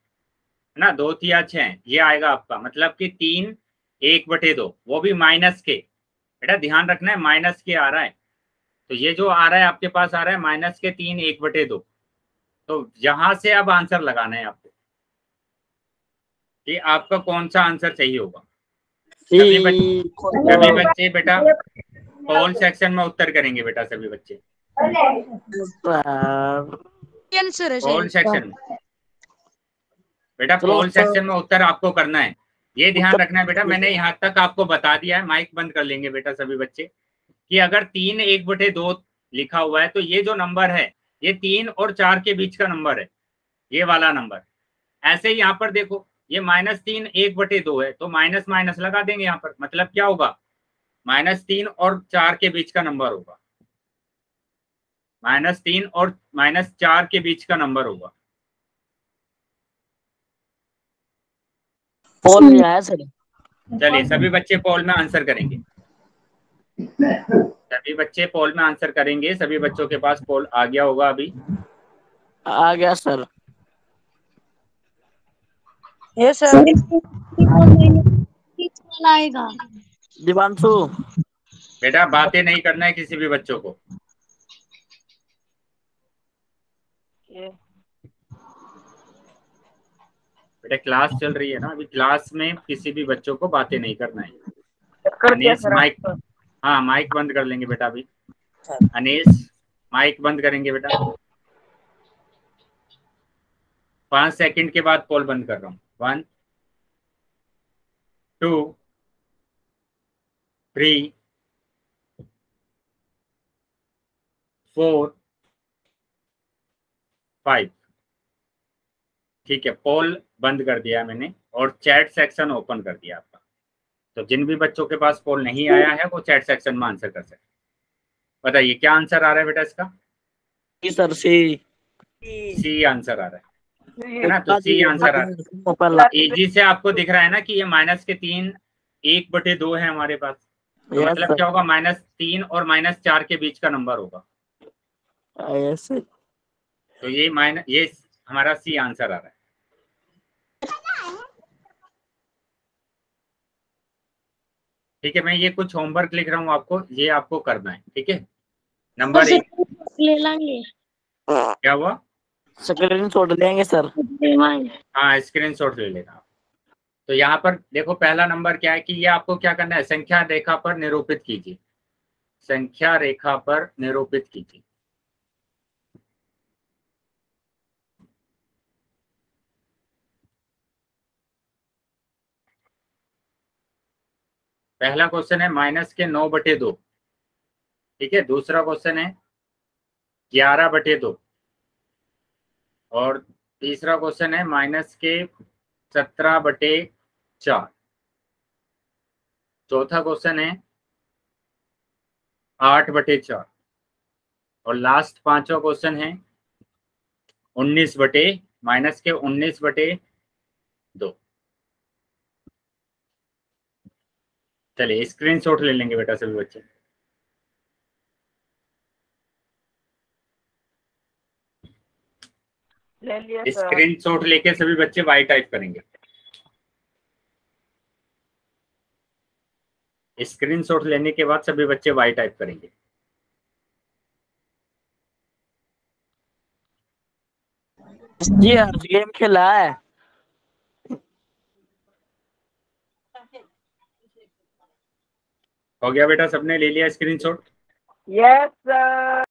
ना, 2 तिया 6 ये आएगा आपका। मतलब कि 3 1/2, वो भी माइनस के। बेटा ध्यान रखना है, माइनस के आ रहा है। तो ये जो आ रहा है आपके पास आ रहा है -3 1/2। तो यहां से अब आंसर लगाना है आपको कि आपका कौन सा आंसर चाहिए होगा। सभी बच्चे बेटा पोल सेक्शन में उत्तर करेंगे बेटा, सभी बच्चे पोल सेक्शन में। बेटा पोल सेक्शन में उत्तर आपको करना है, ये ध्यान रखना है बेटा। मैंने यहाँ तक आपको बता दिया है। माइक बंद कर लेंगे बेटा सभी बच्चे, कि अगर 3 1/2 लिखा हुआ है तो ये जो नंबर है ये 3 और 4 के बीच का नंबर है, ये वाला नंबर। ऐसे ही यहाँ पर देखो ये -3 1/2 है, तो माइनस माइनस लगा देंगे यहाँ पर। मतलब क्या होगा, -3 और 4 के बीच का नंबर होगा, -3 और -4 के बीच का नंबर होगा। पोल नहीं आया सर। चलिए सभी बच्चे पोल में आंसर करेंगे, सभी बच्चे पोल में आंसर करेंगे। सभी बच्चों के पास पोल आ गया होगा अभी। आ गया सर। ये सर आएगा। दिवांशु बेटा बातें नहीं करना है किसी भी बच्चों को। बेटा क्लास चल रही है ना अभी, क्लास में किसी भी बच्चों को बातें नहीं करना है। अनीस माइक, हाँ माइक बंद कर लेंगे बेटा अभी। अनीस माइक बंद करेंगे बेटा। 5 सेकंड के बाद पोल बंद कर रहा हूँ। 1 2 3 4 5। ठीक है, पोल बंद कर दिया मैंने और चैट सेक्शन ओपन कर दिया आपका। तो जिन भी बच्चों के पास पोल नहीं आया है वो चैट सेक्शन में आंसर कर सकते। बताइए क्या आंसर आ रहा है बेटा इसका? सर सी आंसर आ रहा है ना। तो सी आंसर आ रहा है। इजी से आपको दिख रहा है ना कि ये -3 1/2 है हमारे पास। तो मतलब क्या होगा, -3 और -4 के बीच का नंबर होगा। तो ये हमारा सी आंसर आ रहा है। ठीक है, मैं ये कुछ होमवर्क लिख रहा हूँ आपको, ये आपको करना है। ठीक है, नंबर 1 ले लेंगे। क्या हुआ? स्क्रीन शॉट लेंगे सर। हाँ स्क्रीन शॉट ले लेना आप। तो यहाँ पर देखो पहला नंबर क्या है कि ये आपको क्या करना है, संख्या रेखा पर निरूपित कीजिए। संख्या रेखा पर निरूपित कीजिए। पहला क्वेश्चन है -9/2। ठीक है, दूसरा क्वेश्चन है 11/2 और तीसरा क्वेश्चन है -17/4। चौथा क्वेश्चन है 8/4 और लास्ट 5वां क्वेश्चन है 19/4। माइनस के 19/2। चलिए स्क्रीनशॉट ले लेंगे बेटा सभी बच्चे। ले लिया सर। स्क्रीनशॉट लेके सभी बच्चे वाई टाइप करेंगे। स्क्रीनशॉट लेने के बाद सभी बच्चे वाई टाइप करेंगे। जी आज गेम खेला है। हो गया बेटा, सबने ले लिया स्क्रीनशॉट? Yes sir.